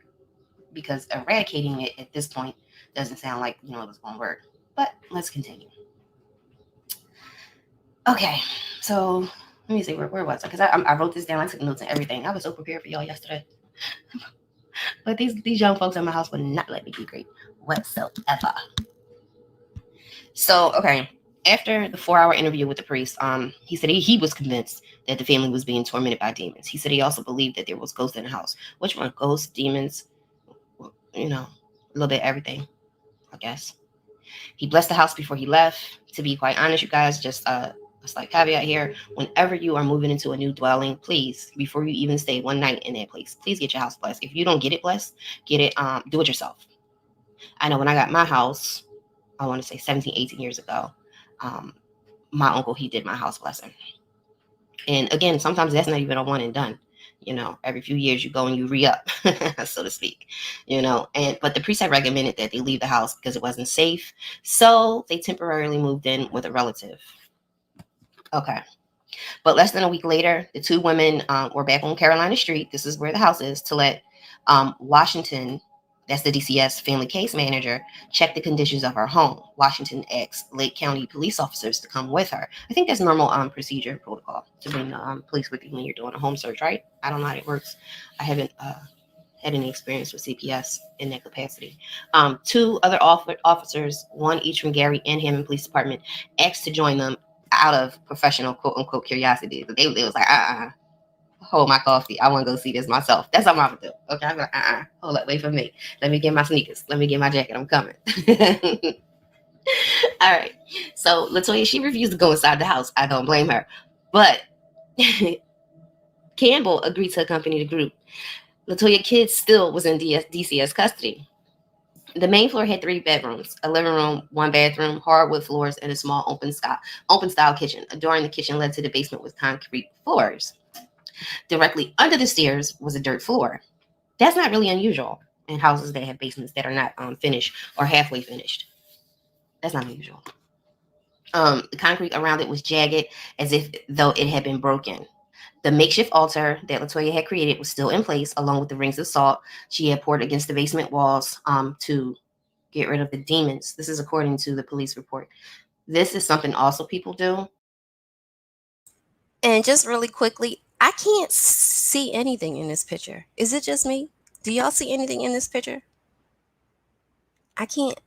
because eradicating it at this point doesn't sound like it was going to work. But let's continue. Okay, so let me see, where was I? Because I wrote this down. I took notes and everything. I was so prepared for y'all yesterday. But these young folks in my house would not let me be great whatsoever. So, okay, after the 4-hour interview with the priest, he said he was convinced that the family was being tormented by demons. He said he also believed that there was ghosts in the house. Which one? Ghosts, demons, a little bit everything, I guess. He blessed the house before he left. To be quite honest, you guys, just a slight caveat here. Whenever you are moving into a new dwelling, please, before you even stay one night in that place, please get your house blessed. If you don't get it blessed, get it, do it yourself. I know when I got my house, I want to say 17, 18 years ago, my uncle, he did my house blessing. And again, sometimes that's not even a one and done. Every few years you go and you re-up, so to speak, but the priest had recommended that they leave the house because it wasn't safe. So they temporarily moved in with a relative. Okay. But less than a week later, the two women were back on Carolina Street. This is where the house is, to let Washington, that's the DCS family case manager, check the conditions of her home. Washington asked Lake County police officers to come with her. I think that's normal procedure protocol to bring the police with you when you're doing a home search, right? I don't know how it works. I haven't had any experience with CPS in that capacity. Two other officers, one each from Gary and Hammond Police Department, asked to join them out of professional quote-unquote curiosity. They was like, hold my coffee. I want to go see this myself. That's what I'm going to do. Okay, I'm like, hold up, wait for me. Let me get my sneakers. Let me get my jacket. I'm coming. All right. So Latoya, she refused to go inside the house. I don't blame her. But Campbell agreed to accompany the group. Latoya Kidd still was in DCS custody. The main floor had 3 bedrooms, a living room, 1 bathroom, hardwood floors, and a small open style kitchen. A door in the kitchen led to the basement with concrete floors. Directly under the stairs was a dirt floor. That's not really unusual in houses that have basements that are not finished or halfway finished. That's not unusual. The concrete around it was jagged, as if though it had been broken. The makeshift altar that Latoya had created was still in place, along with the rings of salt she had poured against the basement walls to get rid of the demons. This is according to the police report. This is something also people do. And just really quickly, I can't see anything in this picture. Is it just me? Do y'all see anything in this picture? I can't.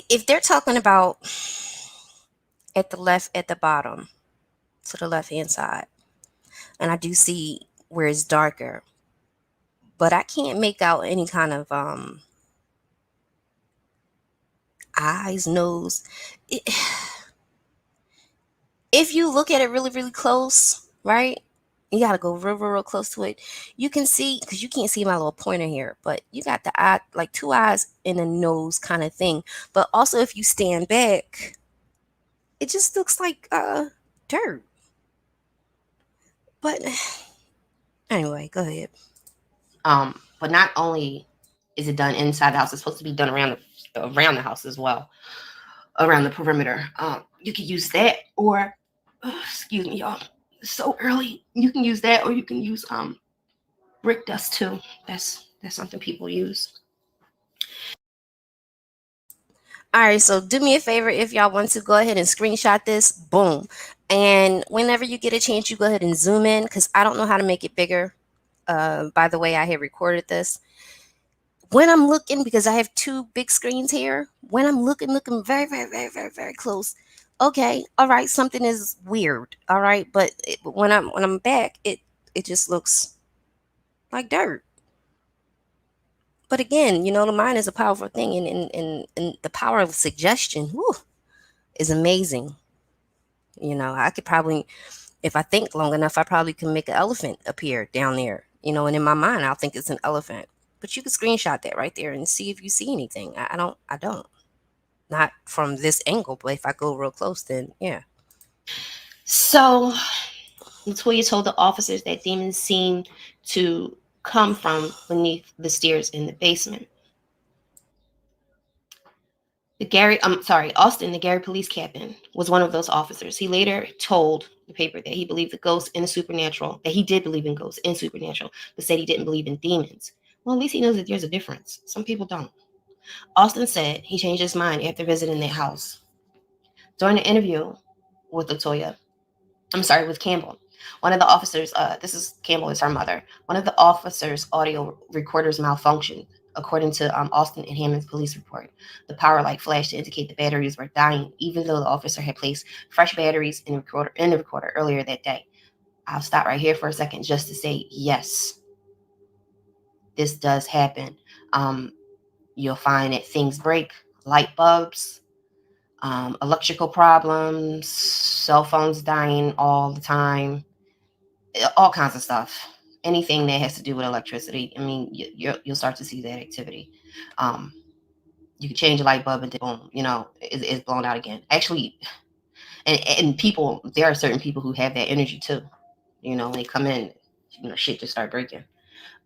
If they're talking about at the bottom, to the left hand side, and I do see where it's darker, but I can't make out any kind of eyes, nose. If you look at it really, really close, right? You got to go real, real, real close to it. You can see, because you can't see my little pointer here, but you got the eye, like 2 eyes and a nose kind of thing. But also, if you stand back, it just looks like dirt. But anyway, go ahead. But not only is it done inside the house, it's supposed to be done around the house as well, around the perimeter. You can use that, or excuse me, y'all. It's so early. You can use that, or you can use brick dust too. That's something people use. All right, so do me a favor, if y'all want to, go ahead and screenshot this. Boom. And whenever you get a chance, you go ahead and zoom in, because I don't know how to make it bigger. By the way, I had recorded this. When I'm looking, because I have 2 big screens here, when I'm looking very, very, very, very, very close, okay, all right, something is weird, all right, but when I'm back, it just looks like dirt. But again, the mind is a powerful thing, and the power of suggestion, whew, is amazing. I could probably, if I think long enough, I probably can make an elephant appear down there, and in my mind, I'll think it's an elephant. But you can screenshot that right there and see if you see anything. I don't. Not from this angle, but if I go real close, then yeah. So Latoya told the officers that demons seemed to come from beneath the stairs in the basement. Austin, the Gary police captain, was one of those officers. He later told the paper that he believed the ghosts and the supernatural, that he did believe in ghosts and supernatural, but said he didn't believe in demons. Well, at least he knows that there's a difference. Some people don't. Austin said he changed his mind after visiting that house. During the interview with with Campbell, one of the officers, Campbell is her mother, one of the officers' audio recorders malfunctioned. According to Austin and Hammond's police report, the power light flashed to indicate the batteries were dying, even though the officer had placed fresh batteries in the recorder earlier that day. I'll stop right here for a second just to say, yes, this does happen. You'll find that things break, light bulbs, electrical problems, cell phones dying all the time, all kinds of stuff. Anything that has to do with electricity. I mean, you'll start to see that activity. You can change a light bulb and then boom, it's blown out again. Actually, and people, there are certain people who have that energy too. When they come in, shit just start breaking.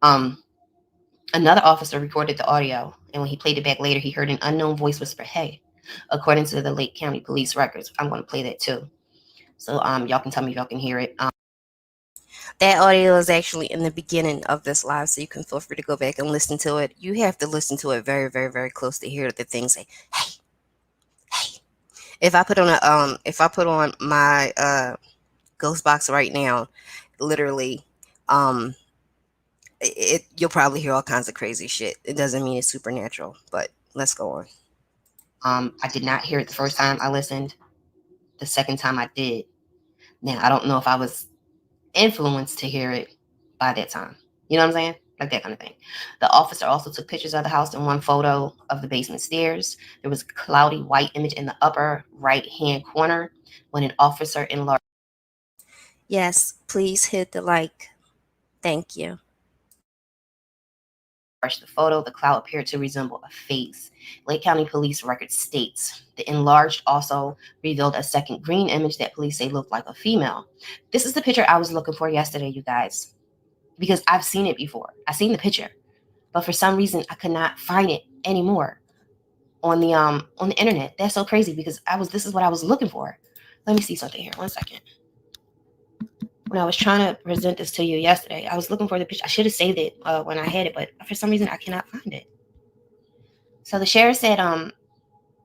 Another officer recorded the audio, and when he played it back later, he heard an unknown voice whisper, "Hey." According to the Lake County Police records, I'm going to play that too. So y'all can tell me if y'all can hear it. That audio is actually in the beginning of this live, so you can feel free to go back and listen to it. You have to listen to it very, very, very close to hear the thing say, "Hey, hey." If I put on my ghost box right now, literally, you'll probably hear all kinds of crazy shit. It doesn't mean it's supernatural, but let's go on. I did not hear it the first time I listened. The second time I did. Now, I don't know if I was influenced to hear it by that time. You know what I'm saying? Like that kind of thing. The officer also took pictures of the house and one photo of the basement stairs. There was a cloudy white image in the upper right-hand corner when an officer enlarged Yes, please hit the like. Thank you. The photo, the cloud appeared to resemble a face. Lake County Police record states the enlarged also revealed a second green image that police say looked like a female. This is the picture I was looking for yesterday, you guys, because I've seen it before. I've seen the picture, but for some reason I could not find it anymore on the internet. That's so crazy because this is what I was looking for. Let me see something here. 1 second. When I was trying to present this to you yesterday, I was looking for the picture. I should have saved it when I had it, but for some reason I cannot find it. So the sheriff said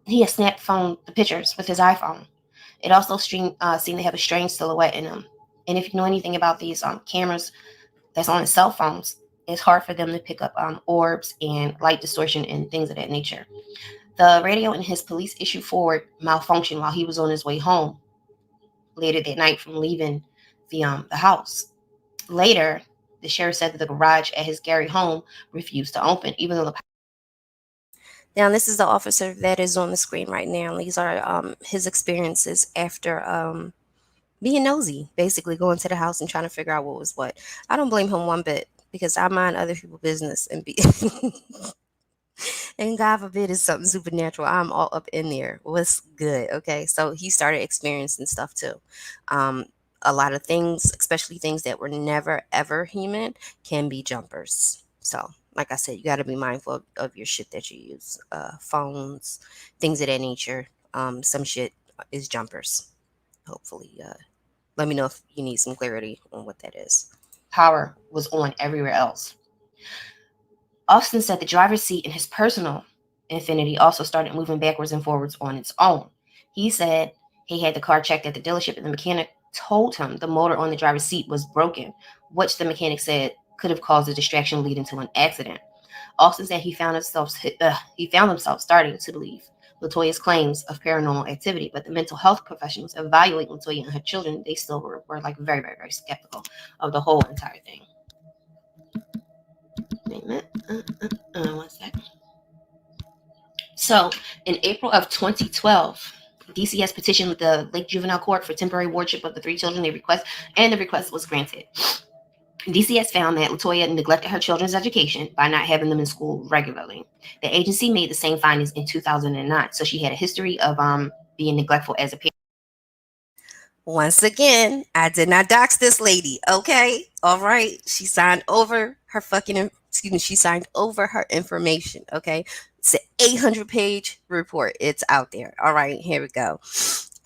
he had snapped the pictures with his iPhone. It also seemed to have a strange silhouette in them. And if you know anything about these cameras that's on cell phones, it's hard for them to pick up orbs and light distortion and things of that nature. The radio in his police issue Ford malfunctioned while he was on his way home later that night from leaving the house. Later, the sheriff said that the garage at his Gary home refused to open, even though the now, this is the officer that is on the screen right now. These are his experiences after being nosy, basically going to the house and trying to figure out what was what. I don't blame him one bit because I mind other people's business and be. And God forbid it's something supernatural. I'm all up in there. What's good? Okay. So he started experiencing stuff too. Um, a lot of things, especially things that were never ever human, can be jumpers. So, like I said, you got to be mindful of your shit that you use, phones, things of that nature. Some shit is jumpers. Hopefully, let me know if you need some clarity on what that is. Power was on everywhere else. Austin said the driver's seat in his personal Infiniti also started moving backwards and forwards on its own. He said he had the car checked at the dealership and the mechanic told him the motor on the driver's seat was broken, which the mechanic said could have caused a distraction leading to an accident. Austin said he found himself starting to believe Latoya's claims of paranormal activity, but the mental health professionals evaluating Latoya and her children, they still were like very, very, very skeptical of the whole entire thing. Wait a minute. 1 second. So, in April of 2012, DCS petitioned the Lake Juvenile Court for temporary wardship of the 3 children they request, and the request was granted. DCS found that Latoya neglected her children's education by not having them in school regularly. The agency made the same findings in 2009, so she had a history of being neglectful as a parent. Once again, I did not dox this lady, okay? All right. She signed over her she signed over her information, okay? It's an 800-page report. It's out there. All right, here we go.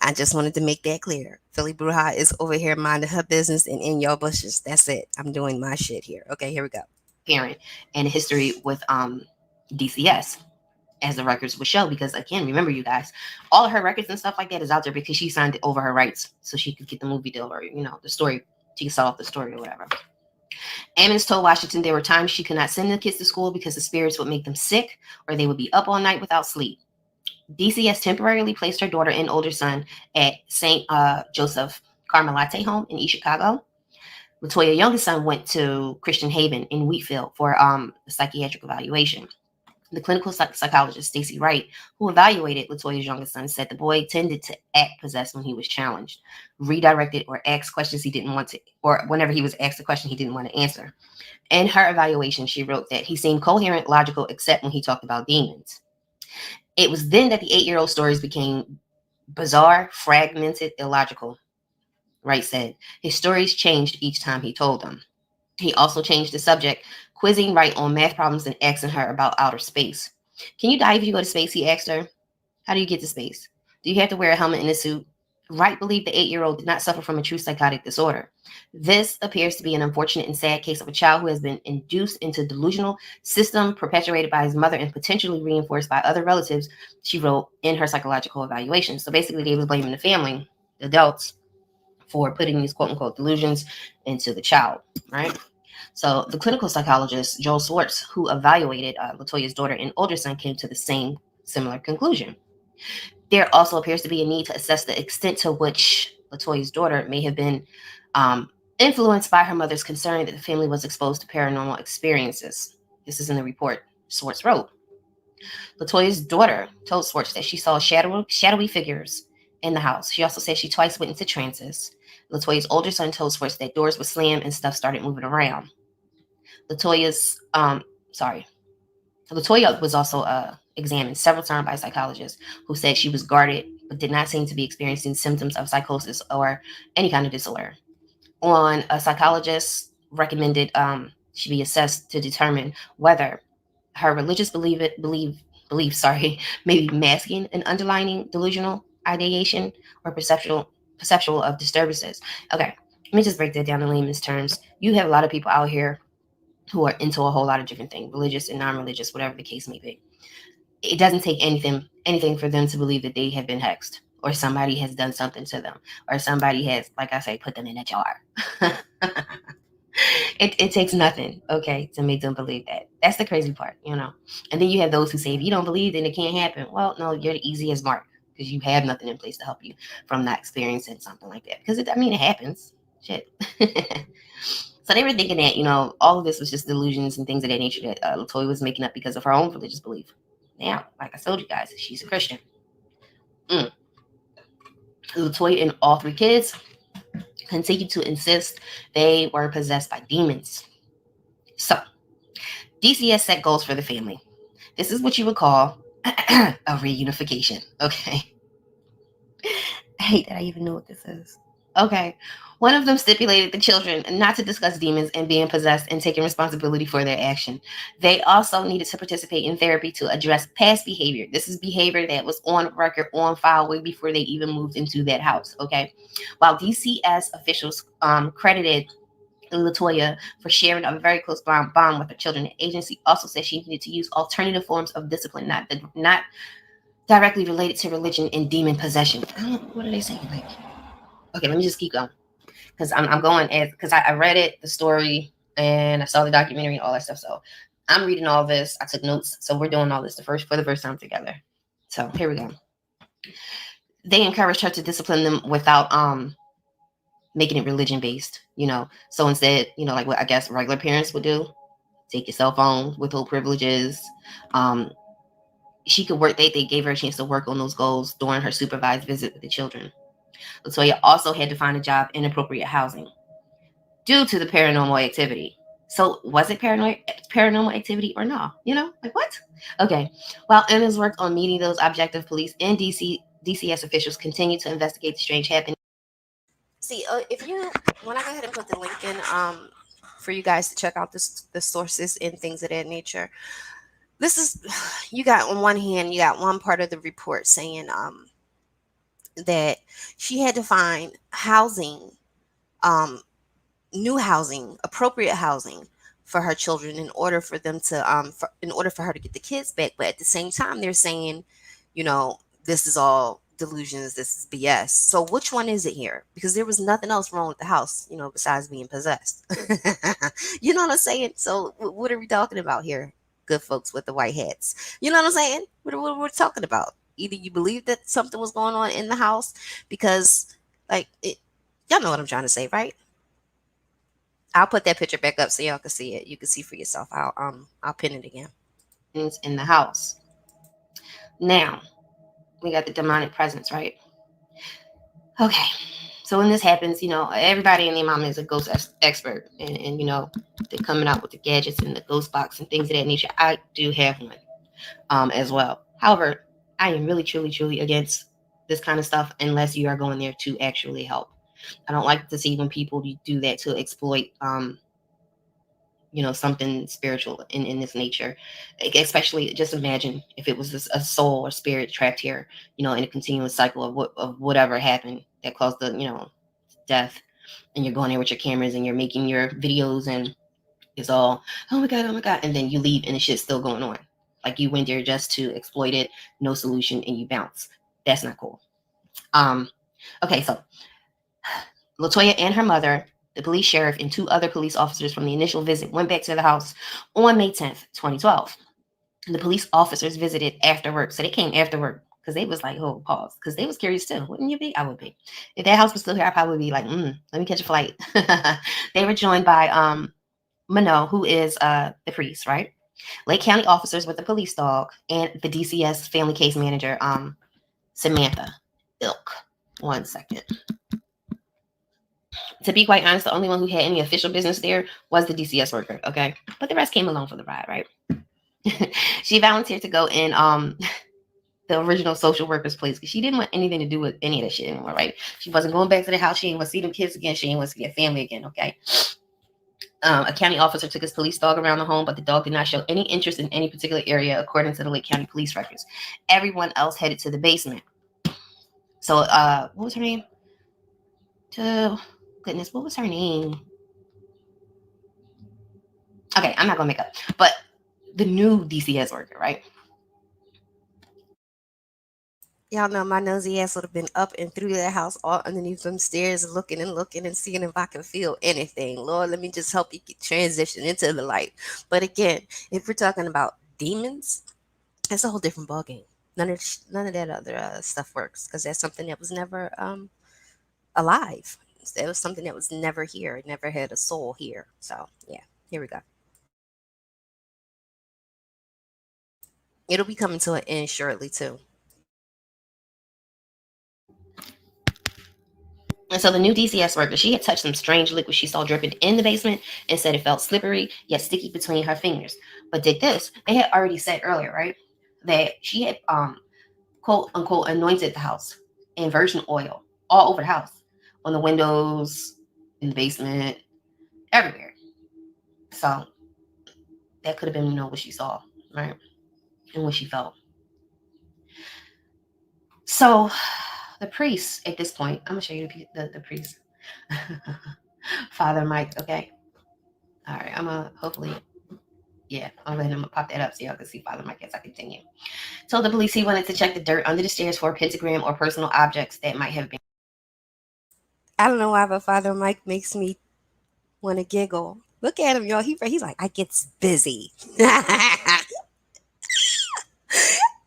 I just wanted to make that clear. Philly Bruja is over here minding her business and in your bushes. That's it. I'm doing my shit here. Okay, here we go. Parent and history with DCS, as the records would show, because again, remember you guys, all of her records and stuff like that is out there because she signed over her rights so she could get the movie deal or the story. She could sell off the story or whatever. Ammons told Washington there were times she could not send the kids to school because the spirits would make them sick or they would be up all night without sleep. DCS temporarily placed her daughter and older son at St. Joseph Carmelite Home in East Chicago. Latoya's youngest son went to Christian Haven in Wheatfield for a psychiatric evaluation. The clinical psychologist, Stacy Wright, who evaluated Latoya's youngest son, said the boy tended to act possessed when he was challenged, redirected, or asked questions he didn't want to, or whenever he was asked a question he didn't want to answer. In her evaluation, she wrote that he seemed coherent, logical, except when he talked about demons. It was then that the 8-year-old stories became bizarre, fragmented, illogical. Wright said his stories changed each time he told them. He also changed the subject, quizzing Wright on math problems and asking her about outer space. Can you die if you go to space? He asked her. How do you get to space? Do you have to wear a helmet and a suit? Wright believed the 8-year-old did not suffer from a true psychotic disorder. This appears to be an unfortunate and sad case of a child who has been induced into a delusional system perpetuated by his mother and potentially reinforced by other relatives, she wrote in her psychological evaluation. So basically, they was blaming the family, the adults, for putting these quote-unquote delusions into the child, right? So the clinical psychologist, Joel Swartz, who evaluated Latoya's daughter and older son, came to the same similar conclusion. There also appears to be a need to assess the extent to which Latoya's daughter may have been influenced by her mother's concern that the family was exposed to paranormal experiences. This is in the report Swartz wrote. Latoya's daughter told Swartz that she saw shadowy figures in the house. She also said she twice went into trances. Latoya's older son told sources that doors would slam and stuff started moving around. Latoya was also examined several times by psychologists who said she was guarded but did not seem to be experiencing symptoms of psychosis or any kind of disorder. A psychologist recommended she be assessed to determine whether her religious beliefs may be masking an underlying delusional ideation or perceptual of disturbances. Okay, let me just break that down in layman's terms. You have a lot of people out here who are into a whole lot of different things, religious and non-religious, whatever the case may be. It doesn't take anything for them to believe that they have been hexed, or somebody has done something to them, or somebody has, like I say, put them in a jar. It takes nothing, okay, to make them believe that. That's the crazy part, you know. And then you have those who say, if you don't believe, then it can't happen. Well, no, you're the easiest mark because you have nothing in place to help you from not experiencing something like that. Because it happens. Shit. So they were thinking that, you know, all of this was just delusions and things of that nature that Latoya was making up because of her own religious belief. Now, like I told you guys, she's a Christian. Latoya and all three kids continued to insist they were possessed by demons. So, DCS set goals for the family. This is what you would call a reunification, okay? I hate that I even know what this is. Okay. One of them stipulated the children not to discuss demons and being possessed and taking responsibility for their action. They also needed to participate in therapy to address past behavior. This is behavior that was on record, on file, way before they even moved into that house, okay? While DCS officials credited Latoya for sharing a very close bond with her children, the agency also said she needed to use alternative forms of discipline, not directly related to religion and demon possession. What are they saying? Like, okay, let me just keep going. Because I'm going because I read it, the story, and I saw the documentary and all that stuff. So I'm reading all this. I took notes. So we're doing all this for the first time together. So here we go. They encouraged her to discipline them without making it religion based, you know. So instead, you know, like what I guess regular parents would do, take your cell phone, withhold privileges. She could work. They gave her a chance to work on those goals during her supervised visit with the children. Latoya also had to find a job in appropriate housing due to the paranormal activity. So was it paranormal activity or no? You know, like what? Okay. While Ammons worked on meeting those objective, police and DCS officials continued to investigate the strange happening. See, if you want to go ahead and put the link in for you guys to check out the sources and things of that nature. This is, you got on one hand, you got one part of the report saying that she had to find housing, new housing, appropriate housing for her children in order for them to in order for her to get the kids back. But at the same time, they're saying, you know, this is all delusions, this is BS. So which one is it here? Because there was nothing else wrong with the house, you know, besides being possessed. You know what I'm saying? So what are we talking about here? Good folks with the white hats. You know what I'm saying? What we're talking about? Either you believe that something was going on in the house because, like, y'all know what I'm trying to say, right? I'll put that picture back up so y'all can see it. You can see for yourself. I'll pin it again. It's in the house. Now, we got the demonic presence, right? Okay. So when this happens, you know, everybody in the mom is a ghost expert. And, you know, they're coming out with the gadgets and the ghost box and things of that nature. I do have one as well. However, I am really, truly, truly against this kind of stuff unless you are going there to actually help. I don't like to see when people do that to exploit, you know, something spiritual in this nature. Especially, just imagine if it was a soul or spirit trapped here, you know, in a continuous cycle of whatever happened that caused the, you know, death. And you're going there with your cameras and you're making your videos and it's all, oh my God. And then you leave and the shit's still going on. Like you went there just to exploit it, no solution, and you bounce. That's not cool. Okay, so Latoya and her mother, the police sheriff, and 2 other police officers from the initial visit went back to the house on May 10th, 2012. The police officers visited after work. So they came after work because they was like, oh, pause. Because they was curious too. Wouldn't you be? I would be. If that house was still here, I'd probably be like, let me catch a flight. They were joined by Mano, who is the priest, right? Lake County officers with the police dog and the DCS family case manager, Samantha Ilk. One second. To be quite honest, the only one who had any official business there was the DCS worker, okay? But the rest came along for the ride, right? She volunteered to go in the original social worker's place because she didn't want anything to do with any of that shit anymore, right? She wasn't going back to the house. She didn't want to see them kids again. She didn't want to see their family again, okay? A county officer took his police dog around the home, but the dog did not show any interest in any particular area, according to the Lake County police records. Everyone else headed to the basement. So, what was her name? Goodness, what was her name? Okay, I'm not gonna make up, but the new DCS worker, right? Y'all know my nosy ass would have been up and through that house, all underneath them stairs, looking and seeing if I can feel anything. Lord, let me just help you get transition into the light. But again, if we're talking about demons, it's a whole different ballgame. None of that other stuff works because that's something that was never alive. It was something that was never here. It never had a soul here. So yeah, here we go. It'll be coming to an end shortly too. And so the new DCS worker, she had touched some strange liquid she saw dripping in the basement and said it felt slippery yet sticky between her fingers. But dig this, they had already said earlier, right, that she had quote unquote anointed the house in virgin oil all over the house, on the windows, in the basement, everywhere. So that could have been, what she saw, right, and what she felt. So the priest at this point, I'm gonna show you the priest. Father Mike, okay. All right, I'm gonna hopefully, yeah, I'm gonna pop that up so y'all can see Father Mike as I continue. Told the police he wanted to check the dirt under the stairs for a pentagram or personal objects that might have been. I don't know why, but Father Mike makes me want to giggle. Look at him, y'all. He's like, I gets busy.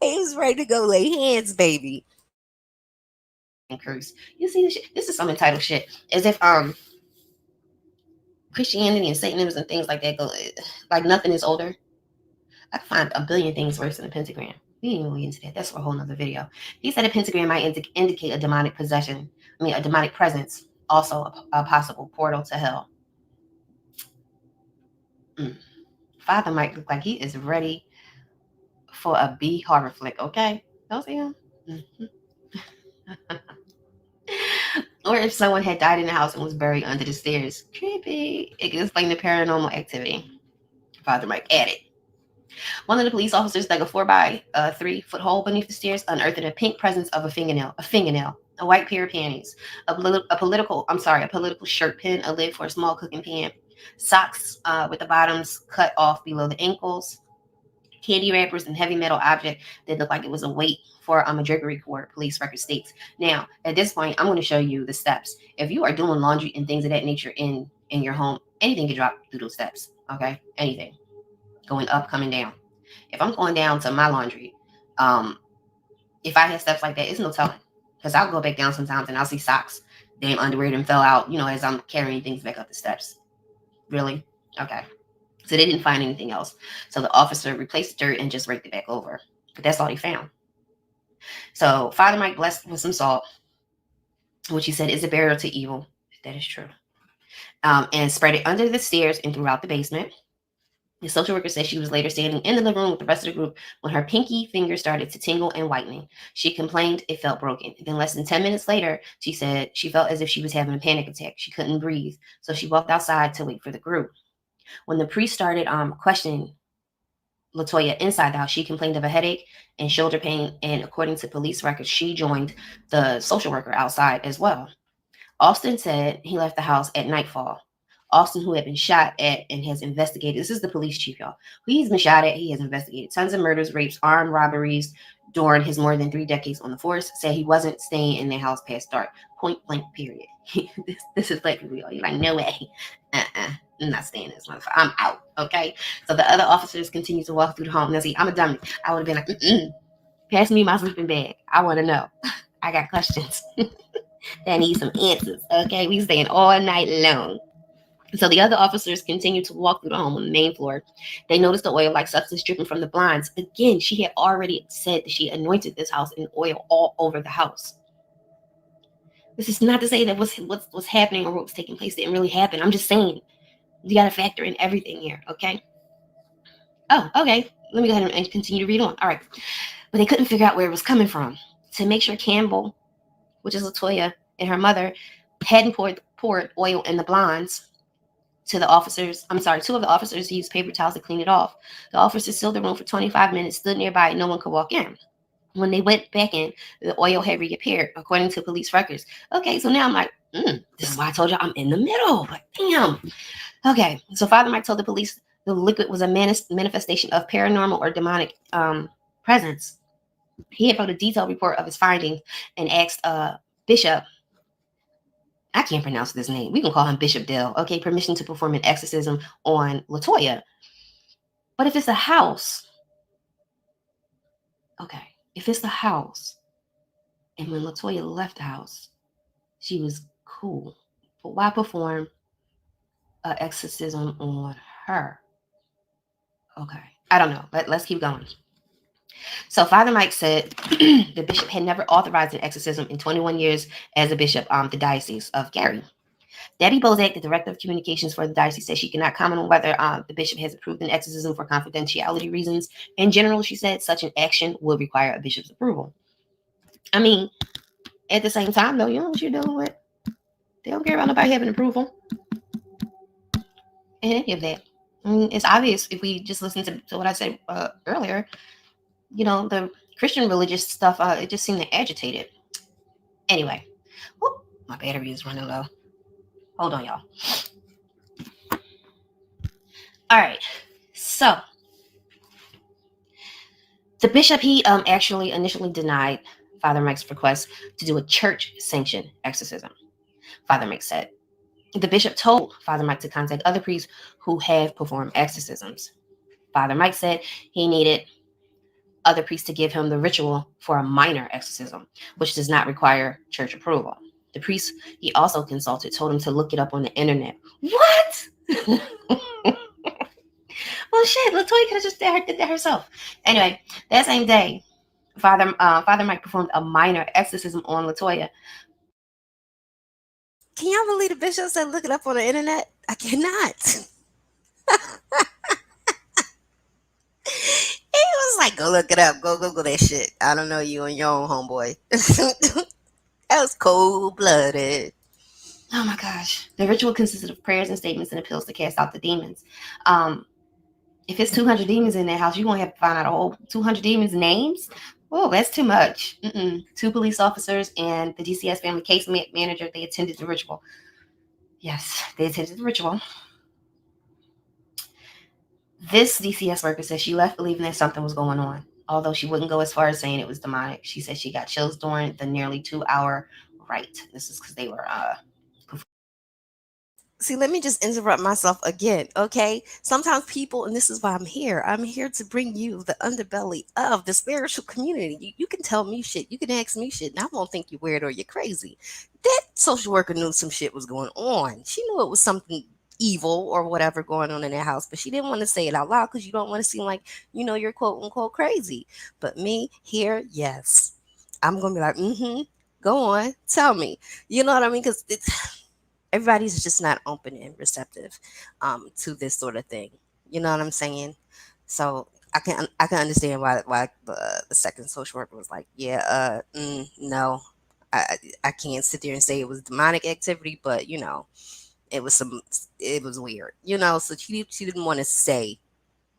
He's ready to go lay hands, baby. And curse. You see this shit? This is some entitled shit. As if Christianity and Satanism and things like that go like nothing is older. I can find a billion things worse than a pentagram. We didn't even get into that. That's for a whole nother video. He said a pentagram might indicate a demonic possession. A demonic presence. Also a possible portal to hell. Father might look like he is ready for a B horror flick, okay? Don't see him? Or if someone had died in the house and was buried under the stairs. Creepy. It can explain the paranormal activity. Father Mike added. One of the police officers dug a 4x3 foot hole beneath the stairs, unearthing a pink presence of a fingernail, a white pair of panties, a political shirt pin, a lid for a small cooking pan, socks with the bottoms cut off below the ankles, candy wrappers, and heavy metal object that looked like it was a weight for a drapery cord, police record states. Now, at this point, I'm going to show you the steps. If you are doing laundry and things of that nature in your home, anything can drop through those steps, okay? Anything. Going up, coming down. If I'm going down to my laundry, if I have steps like that, it's no telling. Because I'll go back down sometimes and I'll see socks, damn underwear them fell out, as I'm carrying things back up the steps. Really? Okay. So they didn't find anything else. So the officer replaced the dirt and just raked it back over. But that's all they found. So Father Mike blessed with some salt, which he said is a barrier to evil. That is true. And spread it under the stairs and throughout the basement. The social worker said she was later standing in the living room with the rest of the group when her pinky finger started to tingle and whitening. She complained it felt broken. Then less than 10 minutes later, she said she felt as if she was having a panic attack. She couldn't breathe. So she walked outside to wait for the group. When the priest started questioning Latoya inside the house, she complained of a headache and shoulder pain. And according to police records, she joined the social worker outside as well. Austin said he left the house at nightfall. Austin, who had been shot at and has investigated, this is the police chief, y'all. He's been shot at, he has investigated tons of murders, rapes, armed robberies during his more than 3 decades on the force, said he wasn't staying in their house past dark. Point blank, period. This is like real. You're like, no way. I'm not staying in this motherfucker. I'm out, okay? So the other officers continue to walk through the home. Now, see, I'm a dummy. I would have been like, pass me my sleeping bag. I want to know. I got questions. That need some answers, okay? We staying all night long. So the other officers continued to walk through the home on the main floor. They noticed the oil-like substance dripping from the blinds. Again, she had already said that she anointed this house in oil all over the house. This is not to say that what's happening or what was taking place didn't really happen. I'm just saying you got to factor in everything here, okay? Oh, okay. Let me go ahead and continue to read on. All right. But they couldn't figure out where it was coming from. To make sure Campbell, which is Latoya, and her mother hadn't poured oil in the blinds to the officers. I'm sorry, two of the officers used paper towels to clean it off. The officers sealed the room for 25 minutes, stood nearby, and no one could walk in. When they went back in, the oil had reappeared, according to police records. Okay, so now I'm like, this is why I told you I'm in the middle. Like, damn. Okay, so Father Mike told the police the liquid was a manifestation of paranormal or demonic presence. He had wrote a detailed report of his findings and asked Bishop, I can't pronounce this name, we can call him Bishop Dale, okay, permission to perform an exorcism on Latoya. But if it's a house, okay, if it's the house, and when Latoya left the house, she was cool. But why perform an exorcism on her? Okay, I don't know. Let's keep going. So Father Mike said the bishop had never authorized an exorcism in 21 years as a bishop, the Diocese of Gary. Debbie Bozak, the director of communications for the diocese, said she cannot comment on whether the bishop has approved an exorcism for confidentiality reasons. In general, she said such an action would require a bishop's approval. I mean, at the same time, though, you know what you're doing with. They don't care about nobody having approval in any of that. I mean, it's obvious if we just listen to what I said earlier. You know, the Christian religious stuff, it just seemed to agitate it. Anyway, whoop, my battery is running low. Hold on, y'all. All right, so the bishop, he actually initially denied Father Mike's request to do a church-sanctioned exorcism. Father Mike said the bishop told Father Mike to contact other priests who have performed exorcisms. Father Mike said he needed other priests to give him the ritual for a minor exorcism, which does not require church approval. The priest he also consulted told him to look it up on the internet. What? Well, shit, Latoya could have just did that herself. Anyway, that same day, Father Mike performed a minor exorcism on Latoya. Can y'all believe the bishop said look it up on the internet? I cannot. He was like, go look it up. Go Google that shit. I don't know you and your own homeboy. That was cold-blooded. Oh my gosh. The ritual consisted of prayers and statements and appeals to cast out the demons. If it's 200 demons in that house, you're going to have to find out all 200 demons' names. Oh, that's too much. Two police officers and the DCS family case manager, they attended the ritual. Yes, they attended the ritual. This DCS worker says she left believing that something was going on, although she wouldn't go as far as saying it was demonic. She said she got chills during the nearly 2-hour rite. This is because they were See, let me just interrupt myself again, okay? Sometimes people, and this is why I'm here to bring you the underbelly of the spiritual community. You can tell me shit, you can ask me shit, and I won't think you're weird or you're crazy. That social worker knew some shit was going on. She knew it was something evil or whatever going on in their house, but she didn't want to say it out loud because you don't want to seem like, you're quote unquote crazy. But me here, yes. I'm going to be like, go on, tell me. You know what I mean? Because everybody's just not open and receptive to this sort of thing. You know what I'm saying? So I can understand why the second social worker was like, yeah, no, I can't sit there and say it was demonic activity, but it was weird. So she didn't want to say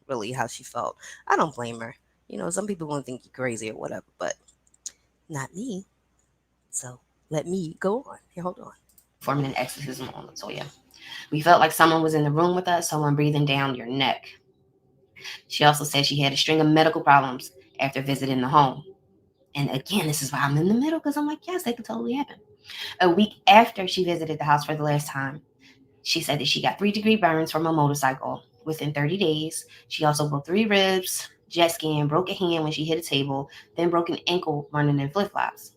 really how she felt. I don't blame her. Some people want to think you're crazy or whatever, but not me. So let me go on. Here, hold on. Performing an exorcism on Latoya. We felt like someone was in the room with us, someone breathing down your neck. She also said she had a string of medical problems after visiting the home. And again, this is why I'm in the middle, because I'm like, yes, that could totally happen. A week after she visited the house for the last time, she said that she got 3-degree burns from a motorcycle within 30 days. She also broke 3 ribs, jet skiing, broke a hand when she hit a table, then broke an ankle running in flip-flops.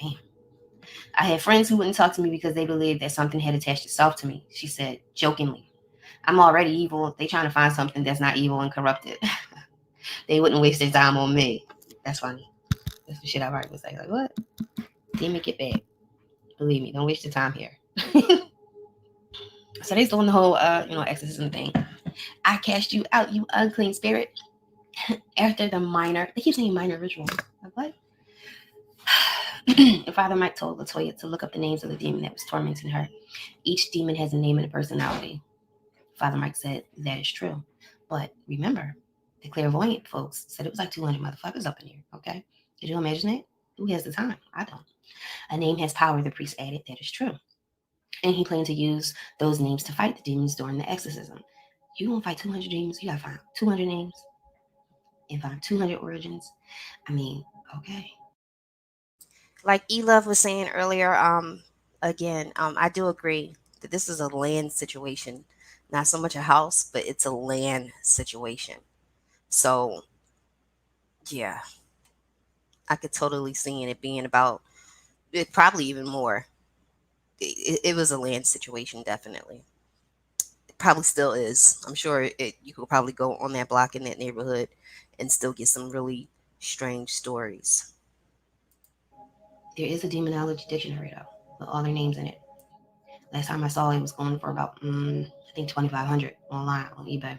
Damn. I had friends who wouldn't talk to me because they believed that something had attached itself to me, she said, jokingly. I'm already evil. They trying to find something that's not evil and corrupted. They wouldn't waste their time on me. That's funny. That's the shit I probably would say. Like, what? Demon, get back. Believe me, don't waste your time here. So they're doing the whole, exorcism thing. I cast you out, you unclean spirit. After the minor, they keep saying minor ritual. Like what? Father Mike told Latoya to look up the names of the demon that was tormenting her. Each demon has a name and a personality. Father Mike said that is true. But remember, the clairvoyant folks said it was like 200 motherfuckers up in here, okay? Did you imagine it? Who has the time? I don't. A name has power, the priest added. That is true. And he planned to use those names to fight the demons during the exorcism. You gonna fight 200 demons? You gotta find 200 names and find 200 origins. I mean, okay. Like E-Love was saying earlier, again, I do agree that this is a land situation, not so much a house, but it's a land situation. So yeah, I could totally see it being about it, probably even more. It was a land situation, definitely. It probably still is. I'm sure you could probably go on that block in that neighborhood and still get some really strange stories. There is a demonology dictionary though, with all their names in it. Last time I saw it was going for about I think 2,500 online on eBay.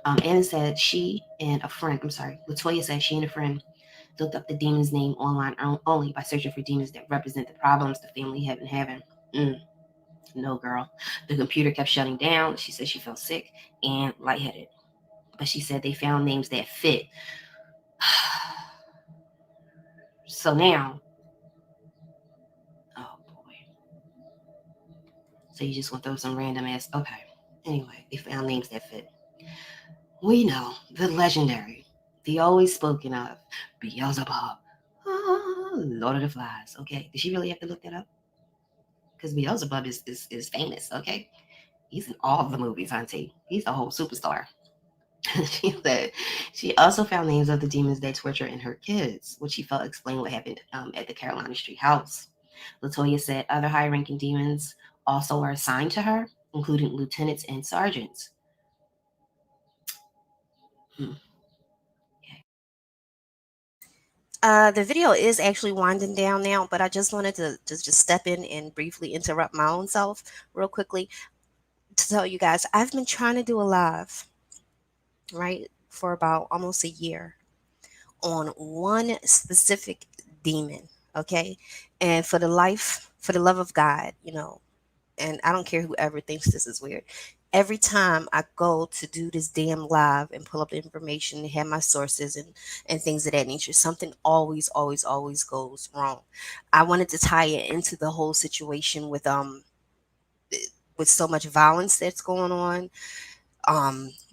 Anna said she and a friend. I'm sorry, Latoya said she and a friend looked up the demon's name online only by searching for demons that represent the problems the family had been having. No, girl. The computer kept shutting down. She said she felt sick and lightheaded. But she said they found names that fit. So now, oh boy. So you just want to throw some random ass. Okay. Anyway, they found names that fit. We know the legendary, the always spoken of Beelzebub. Lord of the Flies. Okay. Did she really have to look that up? Because Beelzebub is famous. Okay. He's in all of the movies, auntie. He's the whole superstar. She said she also found names of the demons that torture in her kids, which she felt explained what happened at the Carolina Street house. Latoya said other high ranking demons also were assigned to her, including lieutenants and sergeants. Hmm. The video is actually winding down now, but I just wanted to just step in and briefly interrupt my own self real quickly to tell you guys I've been trying to do a live, right, for about almost a year on one specific demon, okay? And for the love of God, and I don't care whoever thinks this is weird. Every time I go to do this damn live and pull up the information and have my sources and things of that nature, something always, always, always goes wrong. I wanted to tie it into the whole situation with so much violence that's going on,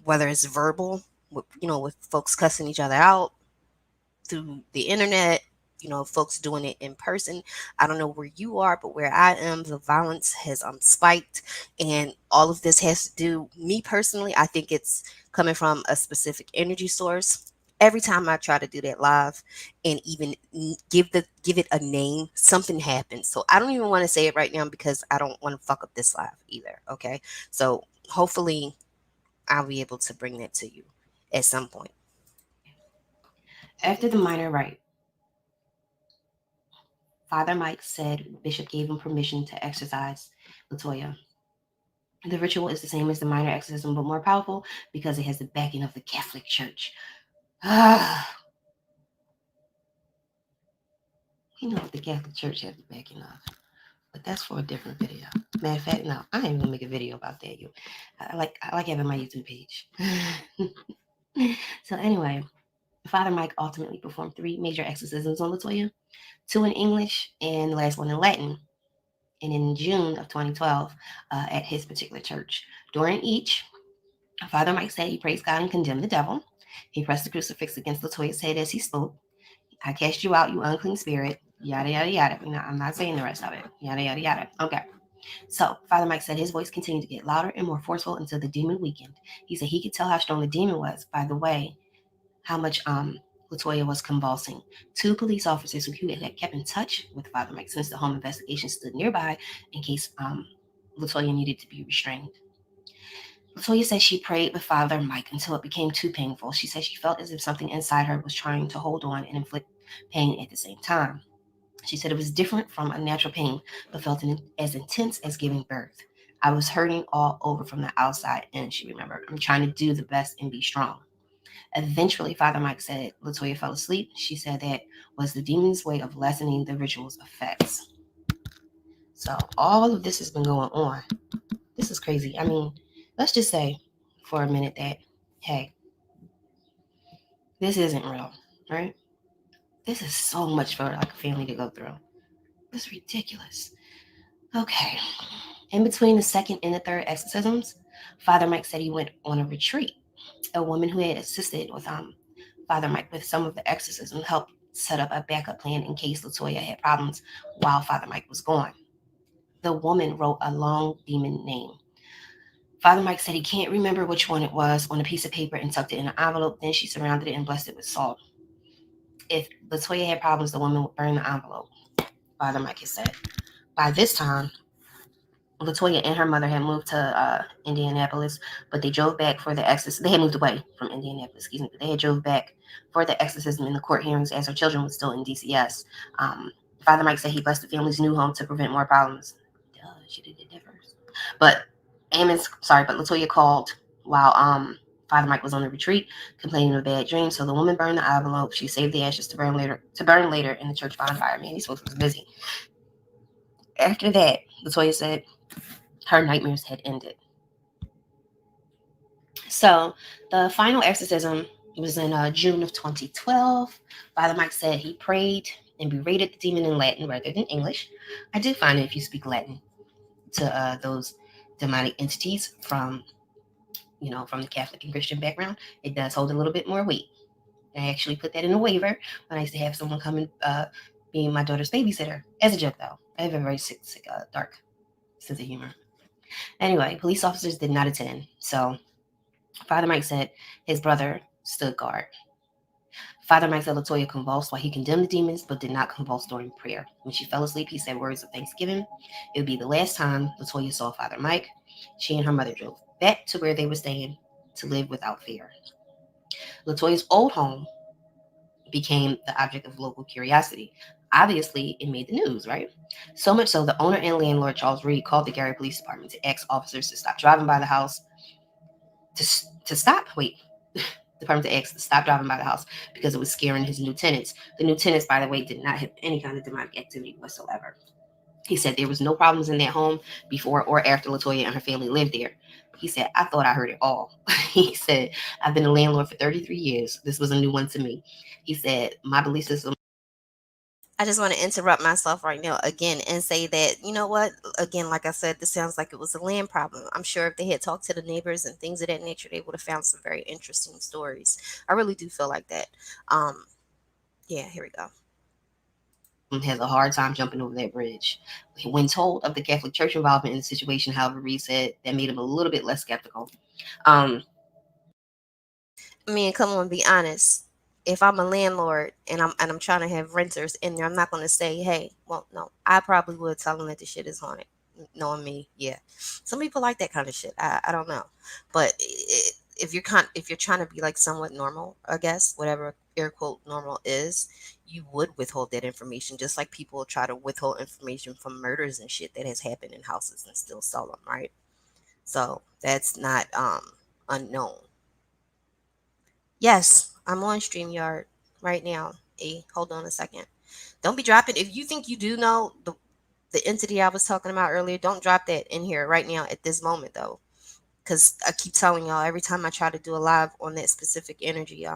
whether it's verbal, with folks cussing each other out through the internet, folks doing it in person. I don't know where you are, but where I am, the violence has spiked, and all of this has to do, me personally, I think it's coming from a specific energy source. Every time I try to do that live and even give it a name, something happens. So I don't even want to say it right now because I don't want to fuck up this live either. Okay, so hopefully I'll be able to bring that to you at some point. After the minor rite, Father Mike said Bishop gave him permission to exorcise Latoya. The ritual is the same as the minor exorcism, but more powerful because it has the backing of the Catholic Church. You know what the Catholic Church has the backing of, but that's for a different video. Matter of fact, no, I ain't gonna make a video about that. I like having my YouTube page. So anyway, Father Mike ultimately performed 3 major exorcisms on Latoya, 2 in English and the last one in Latin. And in June of 2012, at his particular church, during each, Father Mike said he praised God and condemned the devil. He pressed the crucifix against Latoya's head as he spoke. I cast you out, you unclean spirit. Yada, yada, yada. No, I'm not saying the rest of it. Yada, yada, yada. Okay. So Father Mike said his voice continued to get louder and more forceful until the demon weakened. He said he could tell how strong the demon was by the way, how much Latoya was convulsing. 2 police officers who had kept in touch with Father Mike since the home investigation stood nearby in case Latoya needed to be restrained. Latoya said she prayed with Father Mike until it became too painful. She said she felt as if something inside her was trying to hold on and inflict pain at the same time. She said it was different from a natural pain, but felt as intense as giving birth. I was hurting all over from the outside in, she remembered. I'm trying to do the best and be strong. Eventually, Father Mike said Latoya fell asleep. She said that was the demon's way of lessening the ritual's effects. So all of this has been going on. This is crazy. I mean, let's just say for a minute that, hey, this isn't real, right? This is so much for like a family to go through. It's ridiculous. Okay. In between the second and the third exorcisms, Father Mike said he went on a retreat. A woman who had assisted with Father Mike with some of the exorcisms helped set up a backup plan in case Latoya had problems while Father Mike was gone. The woman wrote a long demon name. Father Mike said he can't remember which one it was on a piece of paper and tucked it in an envelope. Then she surrounded it and blessed it with salt. If Latoya had problems, the woman would burn the envelope, Father Mike had said. By this time, Latoya and her mother had moved to Indianapolis, but they drove back for the exorcism. They had moved away from Indianapolis, excuse me. But they had drove back for the exorcism in the court hearings as her children were still in DCS. Father Mike said he blessed the family's new home to prevent more problems. Duh, she did that first. But Latoya called while Father Mike was on the retreat, complaining of a bad dream. So the woman burned the envelope. She saved the ashes to burn later in the church bonfire. Man, these folks was busy. After that, Latoya said her nightmares had ended. So the final exorcism was in June of 2012. Father Mike said he prayed and berated the demon in Latin rather than English. I did find that if you speak Latin to those demonic entities from the Catholic and Christian background, it does hold a little bit more weight. I actually put that in a waiver when I used to have someone come and be my daughter's babysitter. As a joke, though. I have a very sick, dark sense of humor. Anyway, police officers did not attend. So Father Mike said his brother stood guard. Father Mike said Latoya convulsed while he condemned the demons, but did not convulse during prayer. When she fell asleep, he said words of thanksgiving. It would be the last time Latoya saw Father Mike. She and her mother drove back to where they were staying to live without fear. Latoya's old home became the object of local curiosity. Obviously, it made the news, right? So much so, the owner and landlord, Charles Reed, called the Gary Police Department to ask officers to stop driving by the house. Department to ask to stop driving by the house because it was scaring his new tenants. The new tenants, by the way, did not have any kind of demonic activity whatsoever. He said there was no problems in that home before or after Latoya and her family lived there. He said, I thought I heard it all. He said, I've been a landlord for 33 years. This was a new one to me. He said, my belief system. I just want to interrupt myself right now again and say that, you know what? Again, like I said, this sounds like it was a land problem. I'm sure if they had talked to the neighbors and things of that nature, they would have found some very interesting stories. I really do feel like that. Yeah, here we go. Has a hard time jumping over that bridge. When told of the Catholic Church involvement in the situation, however, Reed said that made him a little bit less skeptical. I mean, come on, be honest. If I'm a landlord and I'm trying to have renters in there, I'm not going to say, hey, well, no, I probably would tell them that the shit is haunted. Knowing me, yeah. Some people like that kind of shit. I don't know, but if you're trying to be like somewhat normal, I guess whatever air quote normal is, you would withhold that information, just like people try to withhold information from murders and shit that has happened in houses and still sell them, right? So that's not unknown. Yes, I'm on StreamYard right now. Hey, hold on a second. Don't be dropping. If you think you do know the entity I was talking about earlier, don't drop that in here right now at this moment, though. Because I keep telling y'all, every time I try to do a live on that specific energy,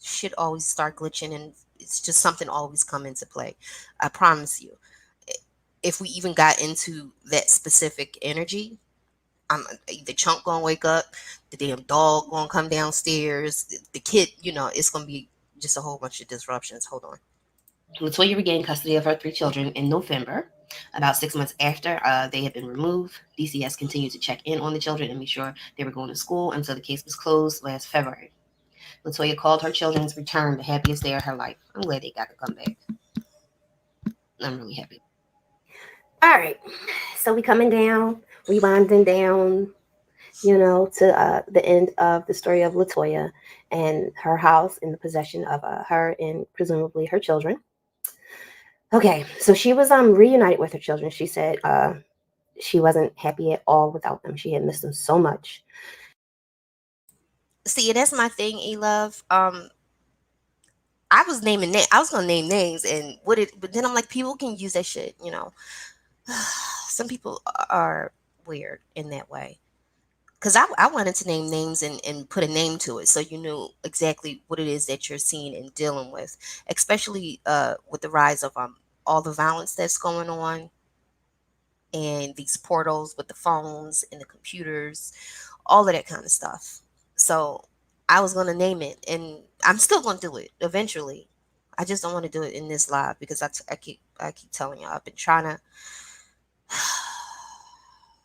shit always start glitching and it's just something always come into play. I promise you. If we even got into that specific energy, the chunk gonna wake up, the damn dog gonna come downstairs, the kid, it's gonna be just a whole bunch of disruptions. Hold on. Latoya regained custody of her 3 children in November, about 6 months after they had been removed. DCS continued to check in on the children and make sure they were going to school until the case was closed last February. Latoya called her children's return the happiest day of her life. I'm glad they got to come back. I'm really happy. All right, so we coming down, rewinding down, to the end of the story of Latoya and her house in the possession of her and presumably her children. Okay, so she was reunited with her children. She said she wasn't happy at all without them. She had missed them so much. See, that's my thing, E-Love. I was I was gonna name names and but then I'm like, people can use that shit, you know. Some people are weird in that way. Because I wanted to name names and put a name to it so you knew exactly what it is that you're seeing and dealing with, especially with the rise of all the violence that's going on and these portals with the phones and the computers, all of that kind of stuff. So I was going to name it and I'm still going to do it eventually. I just don't want to do it in this live because I keep telling you I've been trying to.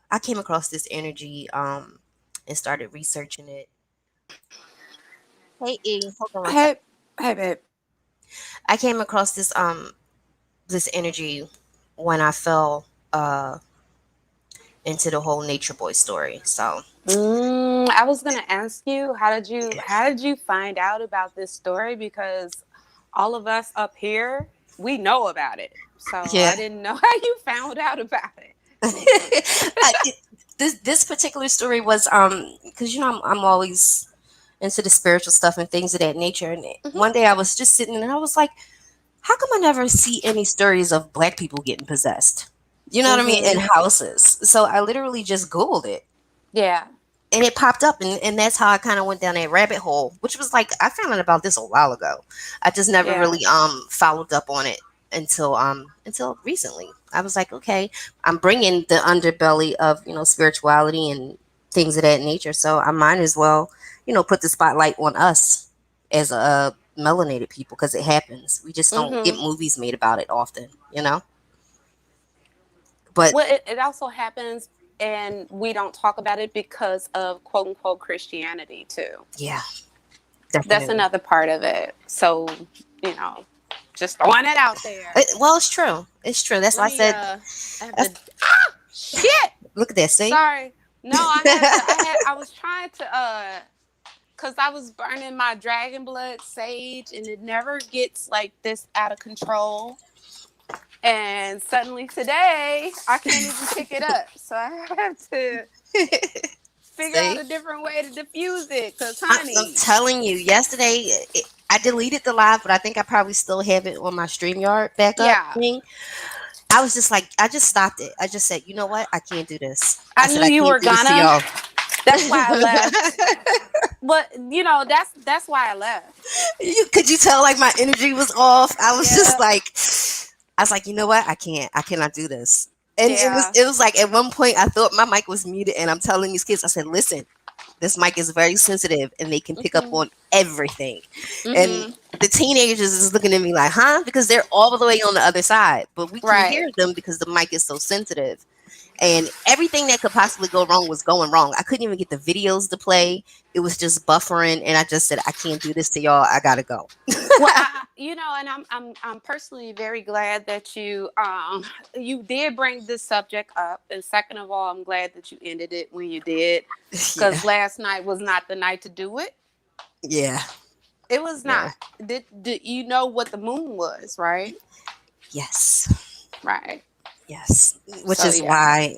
I came across this energy and started researching it. Hey E, hold on one second. Hey, babe. I came across this energy when I fell into the whole Nature Boy story. So I was gonna ask you, how did you find out about this story? Because all of us up here, we know about it. So yeah, I didn't know how you found out about it. this particular story was because you know I'm always into the spiritual stuff and things of that nature. And one day I was just sitting and I was like, how come I never see any stories of black people getting possessed? You know what I mean? In houses. So I literally just Googled it. Yeah. And it popped up and that's how I kind of went down that rabbit hole, which was like I found out about this a while ago. I just never really followed up on it until recently. I was like, okay, I'm bringing the underbelly of, you know, spirituality and things of that nature, so I might as well, you know, put the spotlight on us as a melanated people because it happens. We just don't get movies made about it often, you know. But well, it also happens and we don't talk about it because of quote unquote Christianity too. Yeah, that's definitely. another part of it. So, you know, just throwing it out there. Well, it's true. It's true. That's why I said. Shit. Look at that. See. Sorry. No, I was trying to because I was burning my dragon blood sage and it never gets like this out of control. And suddenly today, I can't even pick it up. So I have to figure out a different way to diffuse it. Because, honey. I'm telling you, yesterday, I deleted the live, but I think I probably still have it on my StreamYard backup thing. I was just like, I just stopped it. I just said, you know what? I can't do this. I knew you were gonna. That's why I left. But you know, that's why I left. Could you tell like my energy was off? I was just like, I was like, you know what? I cannot do this. And it was like at one point I thought my mic was muted, and I'm telling these kids, I said, listen, this mic is very sensitive and they can pick up on everything. And the teenagers is looking at me like, huh? Because they're all the way on the other side, but we can hear them because the mic is so sensitive. And everything that could possibly go wrong was going wrong. I couldn't even get the videos to play. It was just buffering, and I just said, I can't do this to y'all. I gotta go. Well, you know, and I'm personally very glad that you did bring this subject up. And second of all, I'm glad that you ended it when you did, because last night was not the night to do it. Yeah, it was not. Did you know what the moon was, right? Yes. Right. Yes, which is why,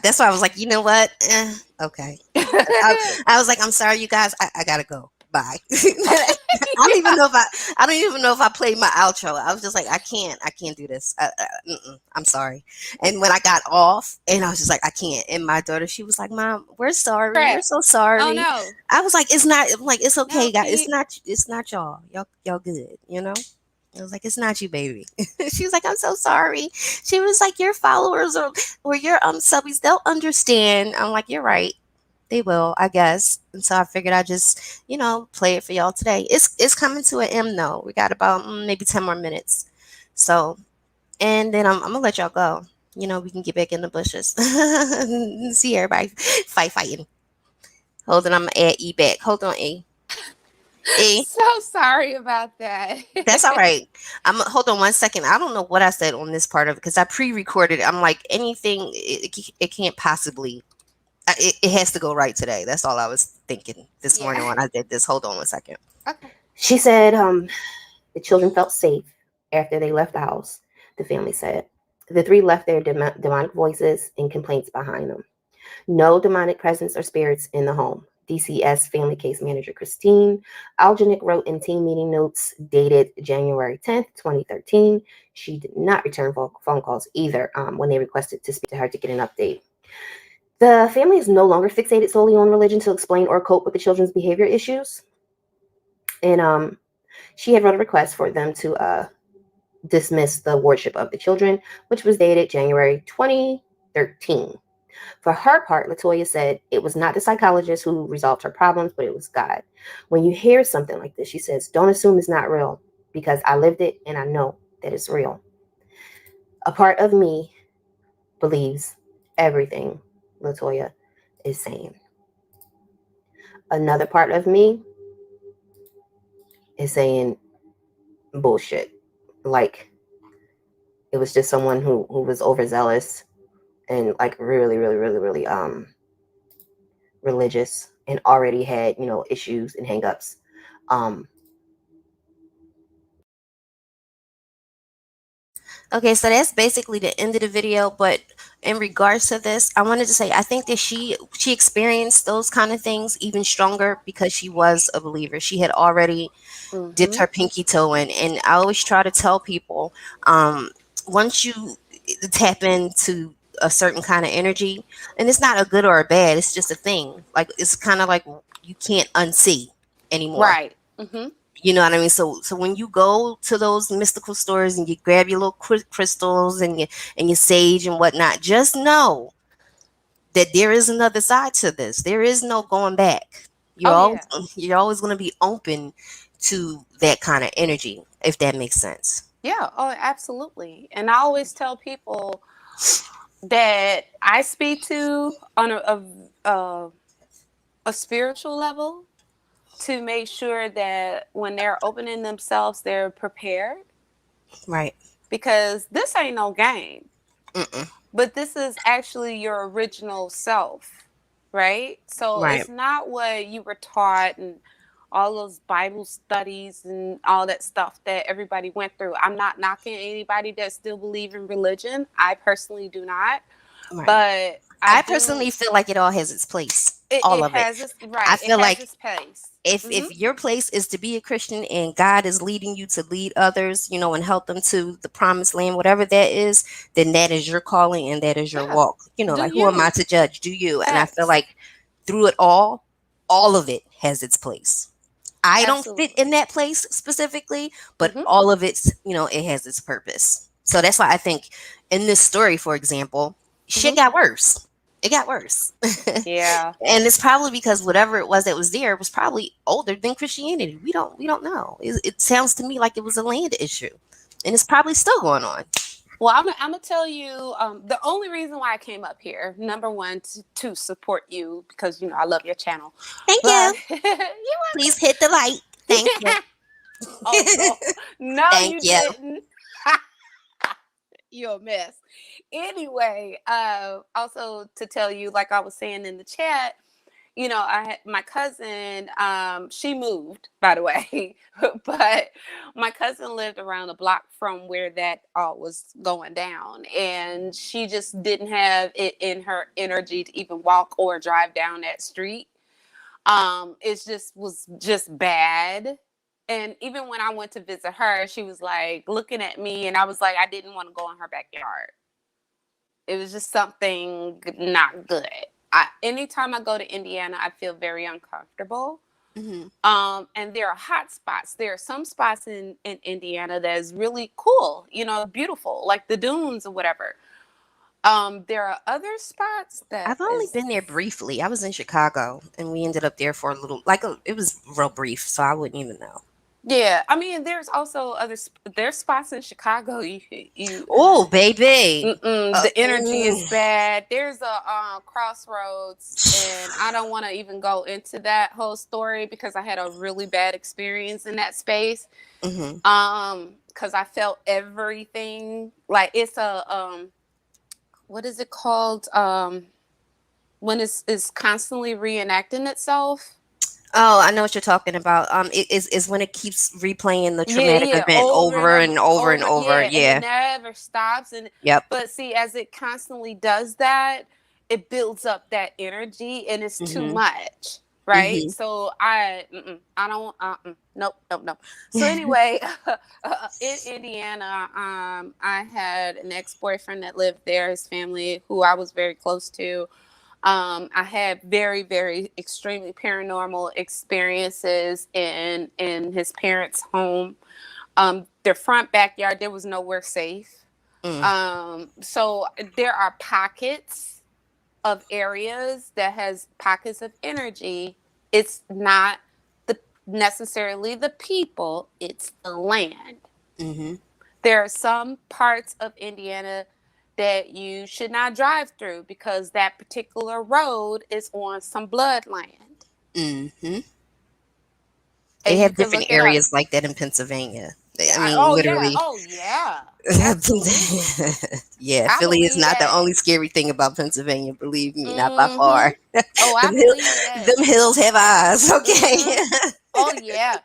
that's why I was like, you know what? Okay. I was like, I'm sorry, you guys. I gotta go. Bye. I don't even know if I played my outro. I was just like, I can't do this. I'm sorry. And when I got off, and I was just like, I can't. And my daughter, she was like, Mom, we're sorry. We're so sorry. Oh no. I was like, it's not. I'm like, it's okay, no, guys. It's not y'all. Y'all good. You know. I was like, it's not you, baby. She was like, I'm so sorry. She was like, your followers or your subbies, they'll understand. I'm like, you're right. They will, I guess. And so I figured I'd just, you know, play it for y'all today. It's coming to an end though. We got about maybe 10 more minutes. So, and then I'm gonna let y'all go. You know, we can get back in the bushes. See everybody fighting. Hold on, I'm gonna add E back. Hold on, E. So sorry about that. That's all right. Hold on one second. I don't know what I said on this part of it because I pre-recorded. I'm like, anything, it can't possibly. It has to go right today. That's all I was thinking this morning when I did this. Hold on one second. Okay. She said the children felt safe after they left the house. the family said. The three left their demonic voices and complaints behind them. No demonic presence or spirits in the home. DCS family case manager Christine Algenic wrote in team meeting notes dated January 10th, 2013. She did not return phone calls either when they requested to speak to her to get an update. The family is no longer fixated solely on religion to explain or cope with the children's behavior issues. And she had wrote a request for them to dismiss the worship of the children, which was dated January 2013. For her part, Latoya said it was not the psychologist who resolved her problems, but it was God. When you hear something like this, she says, don't assume it's not real, because I lived it and I know that it's real. A part of me believes everything Latoya is saying. Another part of me is saying bullshit. Like, it was just someone who was overzealous and like really religious and already had, issues and hangups. Okay, so that's basically the end of the video. But in regards to this, I wanted to say I think that she experienced those kind of things even stronger because she was a believer. She had already dipped her pinky toe in, and I always try to tell people, once you tap into a certain kind of energy, and it's not a good or a bad, it's just a thing. Like, it's kind of like you can't unsee anymore. Right. Mm-hmm. You know what I mean? So when you go to those mystical stores and you grab your little crystals and your sage and whatnot, just know that there is another side to this. There is no going back. You're always going to be open to that kind of energy, if that makes sense. Yeah. Oh, absolutely. And I always tell people that I speak to on a spiritual level, to make sure that when they're opening themselves, they're prepared. Right. Because this ain't no game. Mm-mm. But this is actually your original self, right? So Right. It's not what you were taught and all those Bible studies and all that stuff that everybody went through. I'm not knocking anybody that still believe in religion. I personally do not. Right. But I personally feel like it all has its place. All of it. I feel like its place. If your place is to be a Christian and God is leading you to lead others, and help them to the promised land, whatever that is, then that is your calling and that is your walk. Like, who am I to judge? Do you? And I feel like through it all of it has its place. I don't fit in that place specifically, but all of it's, it has its purpose. So that's why I think in this story, for example, shit got worse. It got worse. Yeah. And it's probably because whatever it was that was there was probably older than Christianity. We don't know. It sounds to me like it was a land issue, and it's probably still going on. Well, I'm gonna tell you the only reason why I came up here. Number one, to support you, because I love your channel. Thank you. Please hit the like. Thank you. Oh no, Thank you. didn't. You're a mess. Anyway, also to tell you, like I was saying in the chat, I had my cousin, she moved, by the way, but my cousin lived around the block from where that all was going down, and she just didn't have it in her energy to even walk or drive down that street. It was just bad. And even when I went to visit her, she was like looking at me, and I was like, I didn't want to go in her backyard. It was just something not good. Anytime I go to Indiana, I feel very uncomfortable. Mm-hmm. And there are hot spots. There are some spots in Indiana that is really cool, beautiful, like the dunes or whatever. There are other spots that I've only been there briefly. I was in Chicago, and we ended up there for a little, it was real brief, so I wouldn't even know. Yeah, I mean, there's also there's spots in Chicago. Oh, baby, the energy is bad. There's a crossroads, and I don't want to even go into that whole story because I had a really bad experience in that space. Mm-hmm. Because I felt everything. Like, it's a what is it called? When it's constantly reenacting itself. Oh, I know what you're talking about. It is when it keeps replaying the Yeah, traumatic yeah, event over and over over, and over and over. yeah, and it Yeah. never stops. And Yep. but see, as it constantly does that, it builds up that energy, and it's too Mhm. much, right? Mhm. So I don't, nope, nope, nope. So anyway, in Indiana, I had an ex-boyfriend that lived there. His family, who I was very close to. I had very, very extremely paranormal experiences in his parents' home. Their front backyard, there was nowhere safe. Mm. So there are pockets of areas that has pockets of energy. It's not the necessarily the people, it's the land. Mhm. There are some parts of Indiana that you should not drive through because that particular road is on some bloodland. Mhm. They And you have can different look it up. areas like that in Pennsylvania. I Yeah, mean, oh yeah, literally. oh yeah. Absolutely. Yeah, I Philly is believe not the that. only scary thing about Pennsylvania. Believe me, not by Mhm. far. Oh, I them, hill, believe that. them hills have eyes. Okay. Mhm. Oh yeah.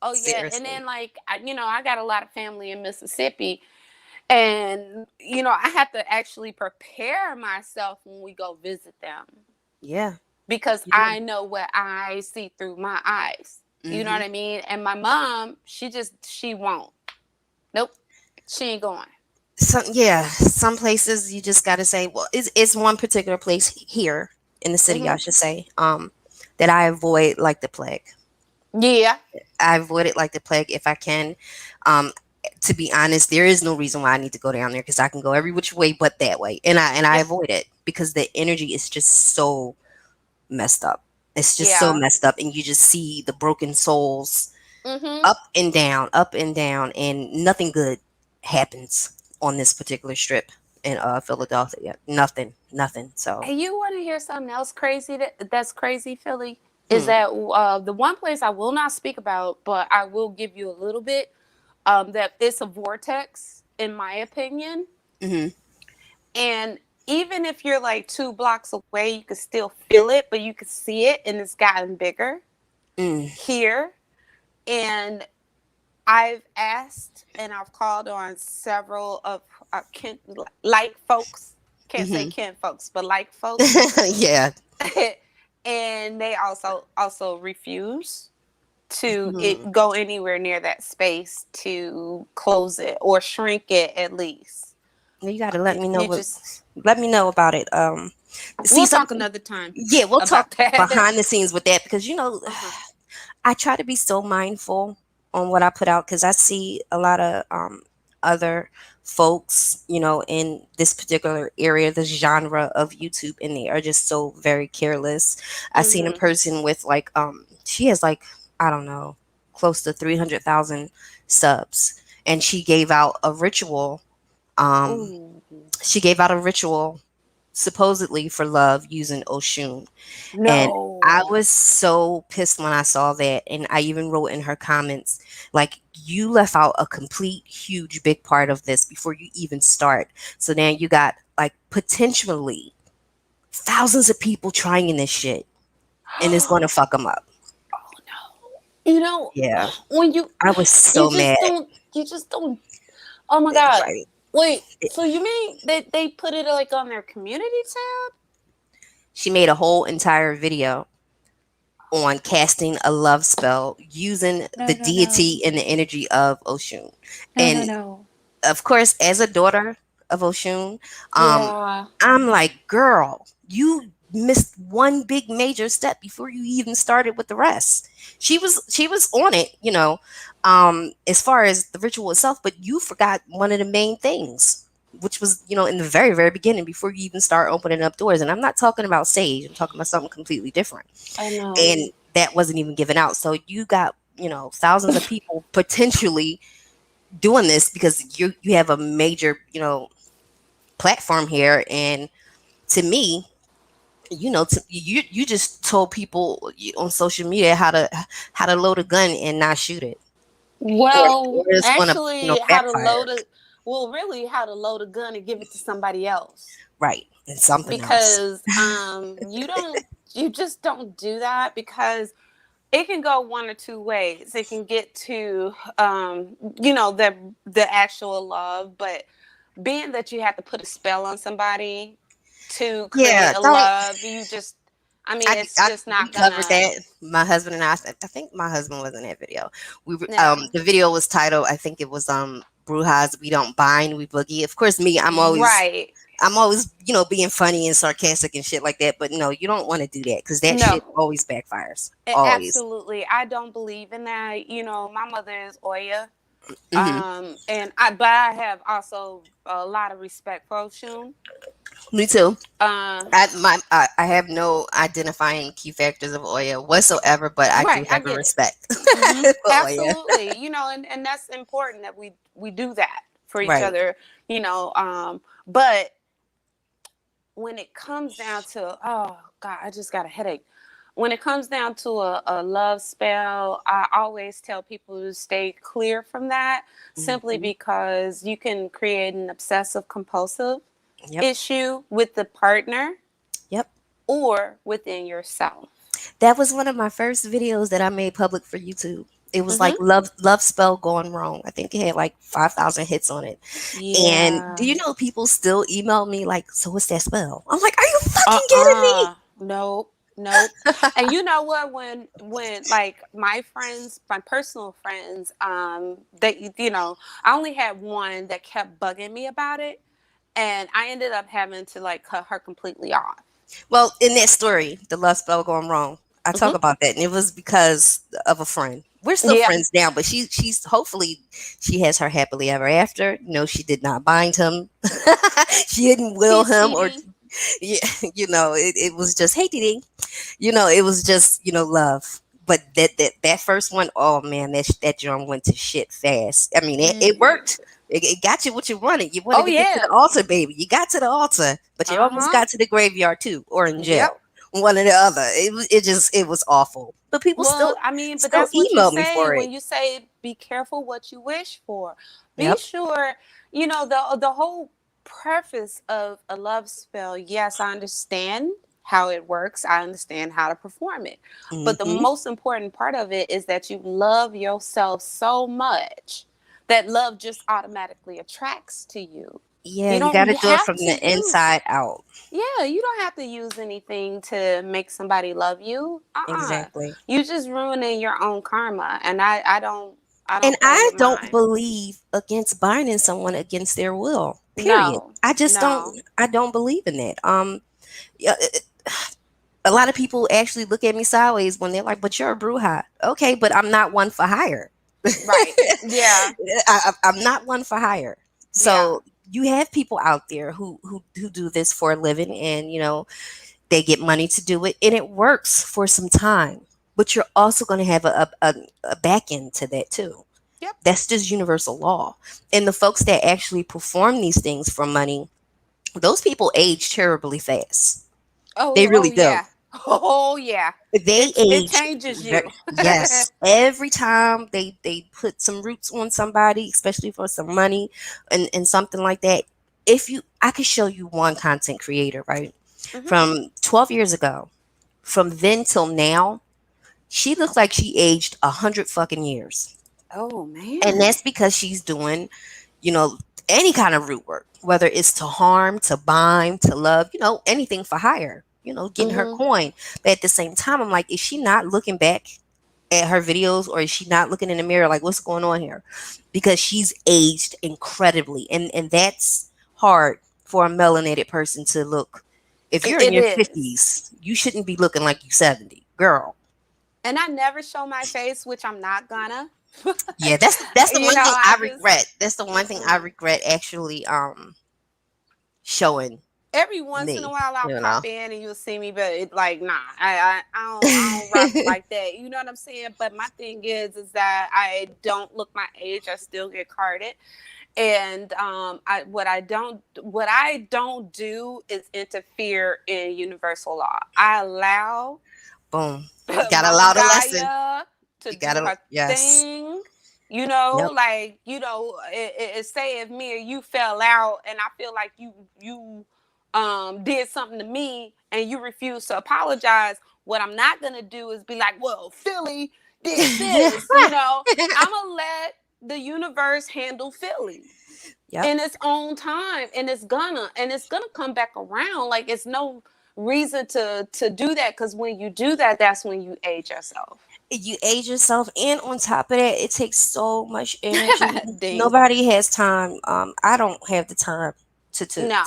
Oh yeah. And Seriously. then like I got a lot of family in Mississippi. And, I have to actually prepare myself when we go visit them Yeah. because You do. I know what I see through my eyes. You know what Mhm. I mean? And my mom, she won't. Nope. She ain't going. Some places you just got to say, well, it's one particular place here in the city, I Hmm. should say, that I avoid like the plague. Yeah. I avoid it like the plague if I can. Um, to be honest, there is no reason why I need to go down there because I can go every which way but that way, and I Yep. avoid it because the energy is just so messed up. It's just so Yeah. messed up, and you just see the broken souls Hmm. up and down, and nothing good happens on this particular strip in Philadelphia. Nothing. So, Hey, you want to hear something else crazy that's crazy, Philly? Is hmm, that the one place I will not speak about, but I will give you a little bit, that it's a vortex, in my opinion. hmm, And even if you're like 2 blocks away, you can still feel it, but you can see it, and it's gotten bigger mm, here. And I've asked and I've called on several of like folks. Can't say hmm. kin folks, but like folks. Yeah. And they also refuse to Hmm. go anywhere near that space to close it or shrink it at least. You got to let me know You what. just Let me know about it. See We'll talk something. another time Yeah, we'll talk about that. behind the scenes with that because Uh-huh. I try to be so mindful on what I put out because I see a lot of other folks, in this particular area, this genre of YouTube, and they are just so very careless. I seen a Mhm. person with like she has like, I don't know, close to 300,000 subs, and um Ooh. she gave out a ritual supposedly for love using Oshun. And I No. was so pissed when I saw that. And I even wrote in her comments, like, you left out a complete, huge, big part of this before you even start. So now you got, like, potentially thousands of people trying this shit. And it's going to fuck them up. Oh no. Yeah. When you I was you so mad. just don't. Oh my god. Right. Wait, It- so you mean that they put it like on their community tab? She made a whole entire video on casting a love spell using No, the no, no. deity and the energy of Oshun. No, no, And no. of course, as a daughter of Oshun, Yeah. I'm like, girl, you missed one big major step before you even started with the rest. She was on it, as far as the ritual itself, but you forgot one of the main things, which was, in the very, very beginning before you even start opening up doors. And I'm not talking about sage, I'm talking about something completely different. I know. And that wasn't even given out. So you got, thousands of people potentially doing this because you have a major, platform here. And to me, you just told people on social media how to load a gun and not shoot it, or Well, it's gonna actually, backfire. really how to load a gun and give it to somebody else. Right, and something else. Because you just don't do that because it can go one or two ways. It can get to, the actual love, but being that you have to put a spell on somebody to Yeah, create a don't. love, it's just We not covered gonna. that. My husband and I think my husband was in that video. Yeah. The video was titled, I think it was Brujas, we don't bind, we boogie. Of course, me, Right. I'm always, being funny and sarcastic and shit like that. But no, you don't want to do that because that No. shit always backfires. Always. Absolutely. I don't believe in that. My mother is Oya. Hmm. But I have also a lot of respect for Oshun. Me too. Uh, I have no identifying key factors of Oya whatsoever, but I do right, I have a get it. respect Hmm. for Oya. Absolutely. And that's important that we do that for each Right. other. But when it comes down to, oh God, I just got a headache. When it comes down to a love spell, I always tell people to stay clear from that, simply Hmm. because you can create an obsessive compulsive Yep. issue with the partner Yep. or within yourself. That was one of my first videos that I made public for YouTube. It was like Hmm. love spell going wrong. I think it had like 5,000 hits on it. And do Yeah. you know people still email me like, so what's that spell? I'm like, are you fucking kidding me? Nope. Nope. And you know what? When like my friends, my personal friends, I only had one that kept bugging me about it, and I ended up having to like cut her completely off. Well, in that story, the love spell going wrong, I talk Hmm. about that, and it was because of a friend. We're still Yeah. friends now, but she's hopefully she has her happily ever after. No, she did not bind him. She didn't will Peace, him, Dee or Dee. yeah, it was just, hey, Dee. It was just, love. But that first one, oh man, that drum went to shit fast. I mean, it Mm. worked. It got you what you wanted. You wanted Oh to get to yeah. the altar, baby. You got to the altar, but you Uh almost huh. got to the graveyard too, or in Yep. jail, one or the other. It was awful. But people Well, but still that's what you email me say for when it. you say be careful what you wish for. Be Yep. sure, the whole preface of a love spell. Yes, I understand how it works. I understand how to perform it. But the Hmm. most important part of it is that you love yourself so much that love just automatically attracts to you. Yeah, You you got don't to do it have from to the use inside out. Yeah, you don't have to use anything to make somebody love you. Exactly. You just ruining your own karma, and I And don't play I with don't mine. believe against binding someone against their will. Period. No, I just don't. no. I don't believe in that. Yeah, a lot of people actually look at me sideways when they're like, "But you're a bruja." Okay, but I'm not one for hire. Right. Yeah. I'm not one for hire. Yeah. So you have people out there who do this for a living, and they get money to do it, and it works for some time. But you're also going to have a back end to that too. Yep. That's just universal law. And the folks that actually perform these things for money, those people age terribly fast. They Oh really do. yeah. Oh yeah. They It age changes you. yes. Every time they put some roots on somebody, especially for some money and something like that. I could show you one content creator, right? Hmm. From 12 years ago, from then till now, she looks like she aged 100 fucking years. Oh And man. that's because she's doing, you know, any kind of root work, whether it's to harm, to bind, to love, anything for hire, getting her Hmm. coin. But at the same time, I'm like, is she not looking back at her videos, or is she not looking in the mirror like, what's going on here? Because she's aged incredibly. And that's hard for a melanated person to look. If you're in It your is. 50s, you shouldn't be looking like you're 70. Girl. And I never show my face, which I'm not gonna. Yeah, that's the one thing I I just. regret. That's the one thing I Mm-mm. regret actually showing Every once in a me. while I'll You know. pop in and you'll see me, but it's like, nah, I don't rock like that. You know what I'm saying? But my thing is that I don't look my age. I still get carded. And what I don't do is interfere in universal law. I allow Boom. You gotta Mama allow the lesson. Gaia to You do gotta, her yes. thing. Yep. Say if me or you fell out and I feel like you did something to me and you refuse to apologize. What I'm not gonna do is be like, well, Philly did this, you know. I'm gonna let the universe handle Philly in its own time, and it's gonna come back around. Like, it's no reason to do that, because when you do that, that's when you age yourself. You age yourself, and on top of that, it takes so much energy. Dang. Nobody has time. I don't have the time to No.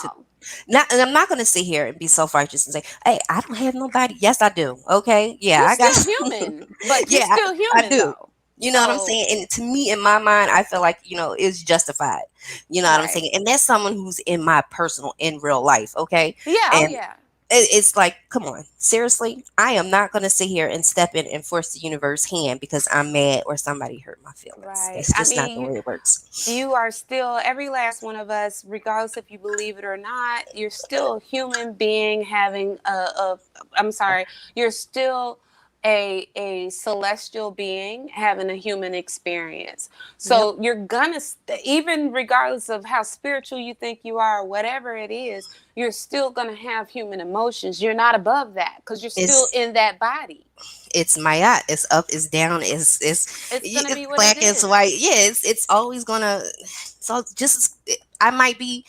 not, and I'm not gonna sit here and be self-righteous and say, hey, I don't have nobody. Yes, I do. Okay, yeah, You're I got still human, but you're yeah, still human, I do. though. You know what I'm So- saying? And to me, in my mind, I feel like, it's justified. You know what I'm Right. saying? And that's someone who's in my personal, in real life. Okay. Yeah. Oh, And yeah. it's like, come on, seriously, I am not going to sit here and step in and force the universe hand because I'm mad or somebody hurt my feelings. Right. That's I just not the mean, way it works. you are still, every last one of us, regardless if you believe it or not, you're still a human being having I'm sorry, you're still a celestial being having a human experience. So you're gonna, even regardless of how spiritual you think you are or whatever it is, you're still gonna have human emotions. You're not above that, because you're still in that body. It's Maya. It's up, it's down, it's gonna be what black, it it's is. white. Yeah, it's always gonna. So just, I might be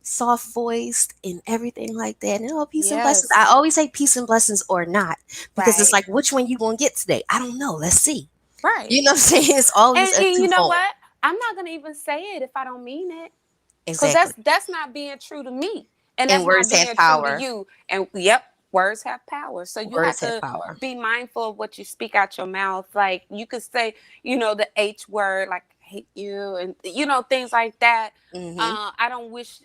soft voiced and everything like that. And peace and blessings. I always say peace and blessings or not, because it's like, which one you gonna get today? I don't know. Let's see. Right. You know what I'm saying? It's always and a you know twofold. what? I'm not gonna even say it if I don't mean it. Because Exactly. that's not being true to me. And that's words not being have power. true to you. And words have power. So you Words have have to power. be mindful of what you speak out your mouth. Like, you could say, the H word, like, I hate you, and things like that. I don't wish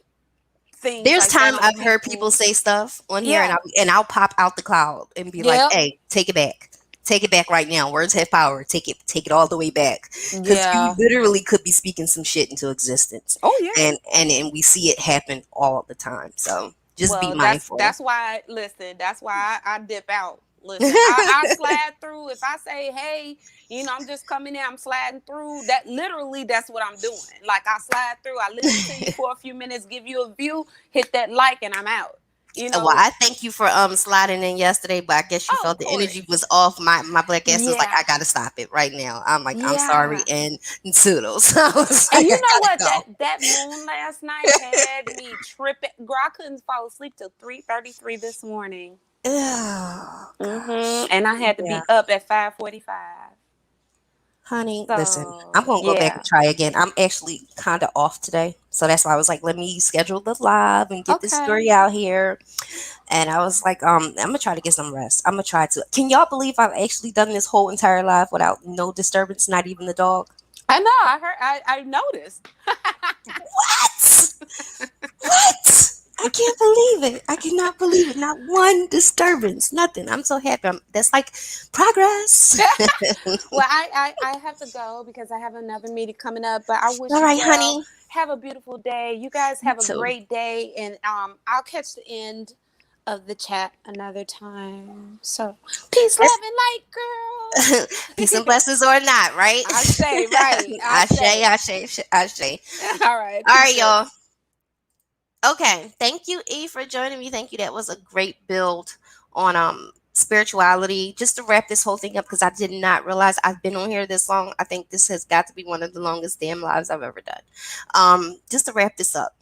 things There's like that time on I've heard people say stuff on here, and I'll pop out the cloud and be like, hey, take it back. Take it back right now. Words have power. Take it all the way back. Because you literally could be speaking some shit into existence. Oh yeah. And we see it happen all the time. So just be mindful. That's why I dip out. Listen, I slide through. If I say, hey, I'm just coming in, I'm sliding through. That's what I'm doing. Like, I slide through, I listen to you for a few minutes, give you a view, hit that like, and I'm out. Well, I thank you for sliding in yesterday, but I guess you felt the energy was off. My black ass was like, I gotta stop it right now. I'm like, I'm sorry, and toodles. And you know what? That moon last night had me tripping. Girl, I couldn't fall asleep till 3:33 this morning. And I had to be up at 5:45. Honey, listen, I'm gonna go back and try again. I'm actually kind of off today, so that's why I was like, let me schedule the live and get this story out here. And I was like, I'm gonna try to get some rest. I'm gonna try to. Can y'all believe I've actually done this whole entire live without no disturbance, not even the dog? I know. I heard. I noticed. What? I can't believe it. I cannot believe it. Not one disturbance. Nothing. I'm so happy. That's like progress. Well, I have to go because I have another meeting coming up. But I wish all right, honey. Have a beautiful day. You guys have a great day, and I'll catch the end of the chat another time. So peace, love, and light, girl. Peace and blessings or not, right? I say right. I say. All right. All right, y'all. Okay, thank you, E, for joining me. Thank you. That was a great build on spirituality. Just to wrap this whole thing up, because I did not realize I've been on here this long. I think this has got to be one of the longest damn lives I've ever done. Just to wrap this up,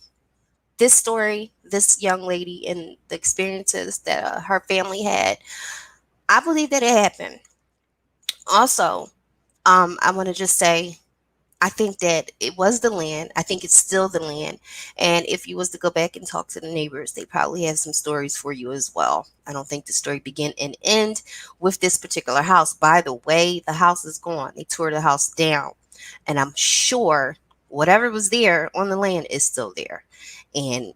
this story, this young lady, and the experiences that her family had, I believe that it happened. Also, I want to just say, I think that it was the land. I think it's still the land. And if you was to go back and talk to the neighbors, they probably have some stories for you as well. I don't think the story begin and end with this particular house. By the way, the house is gone. They tore the house down. And I'm sure whatever was there on the land is still there. And,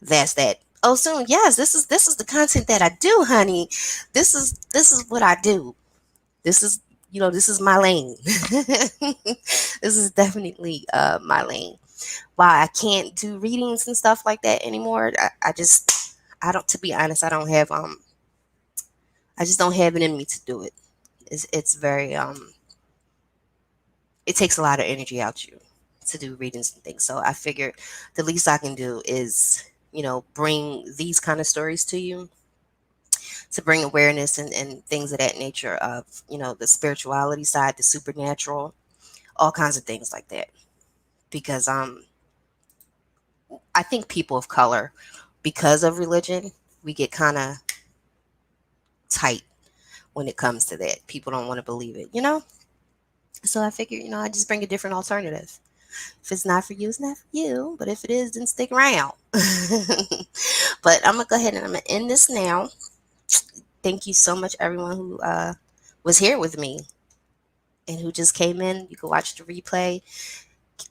that's that. Oh, soon. Yes, this is the content that I do, honey. This is what I do. This is my lane. This is definitely my lane. Why I can't do readings and stuff like that anymore. I don't, to be honest, I just don't have it in me to do it. It's very it takes a lot of energy out you to do readings and things. So I figured the least I can do is, bring these kind of stories to you to bring awareness and things of that nature of, you know, the spirituality side, the supernatural, all kinds of things like that. Because I think people of color, because of religion, we get kind of tight when it comes to that. People don't want to believe it, you know? So I figured, you know, I just bring a different alternative. If it's not for you, it's not for you. But if it is, then stick around. But I'm going to go ahead and I'm going to end this now. Thank you so much, everyone who was here with me and who just came in. You can watch the replay.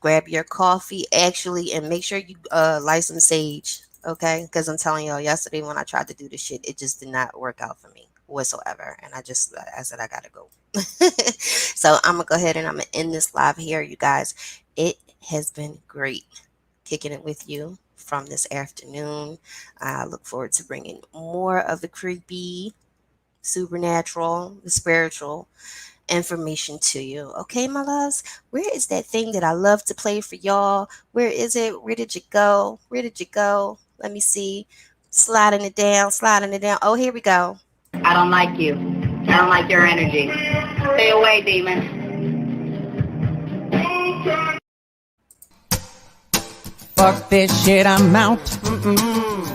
Grab your coffee, actually, and make sure you light some sage, okay? Because I'm telling y'all, yesterday when I tried to do this shit, it just did not work out for me whatsoever. And I said, I gotta go. So I'm gonna go ahead and I'm gonna end this live here, you guys. It has been great kicking it with you from this afternoon. I look forward to bringing more of the creepy, supernatural, the spiritual information to you. Okay, my loves? Where is that thing that I love to play for y'all? Where is it? Where did you go? Where did you go? Let me see. Sliding it down, sliding it down. Oh, here we go. I don't like you. I don't like your energy. Stay away, demon. Fuck this shit, I'm out.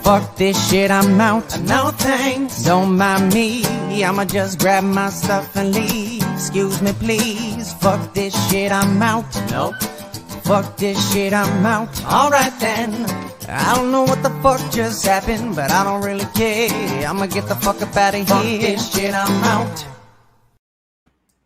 Fuck this shit, I'm out. No thanks. Don't mind me. I'ma just grab my stuff and leave. Excuse me, please. Fuck this shit, I'm out. Nope. Fuck this shit, I'm out. Alright then. I don't know what the fuck just happened, but I don't really care. I'ma get the fuck up out of here. Fuck this shit, I'm out.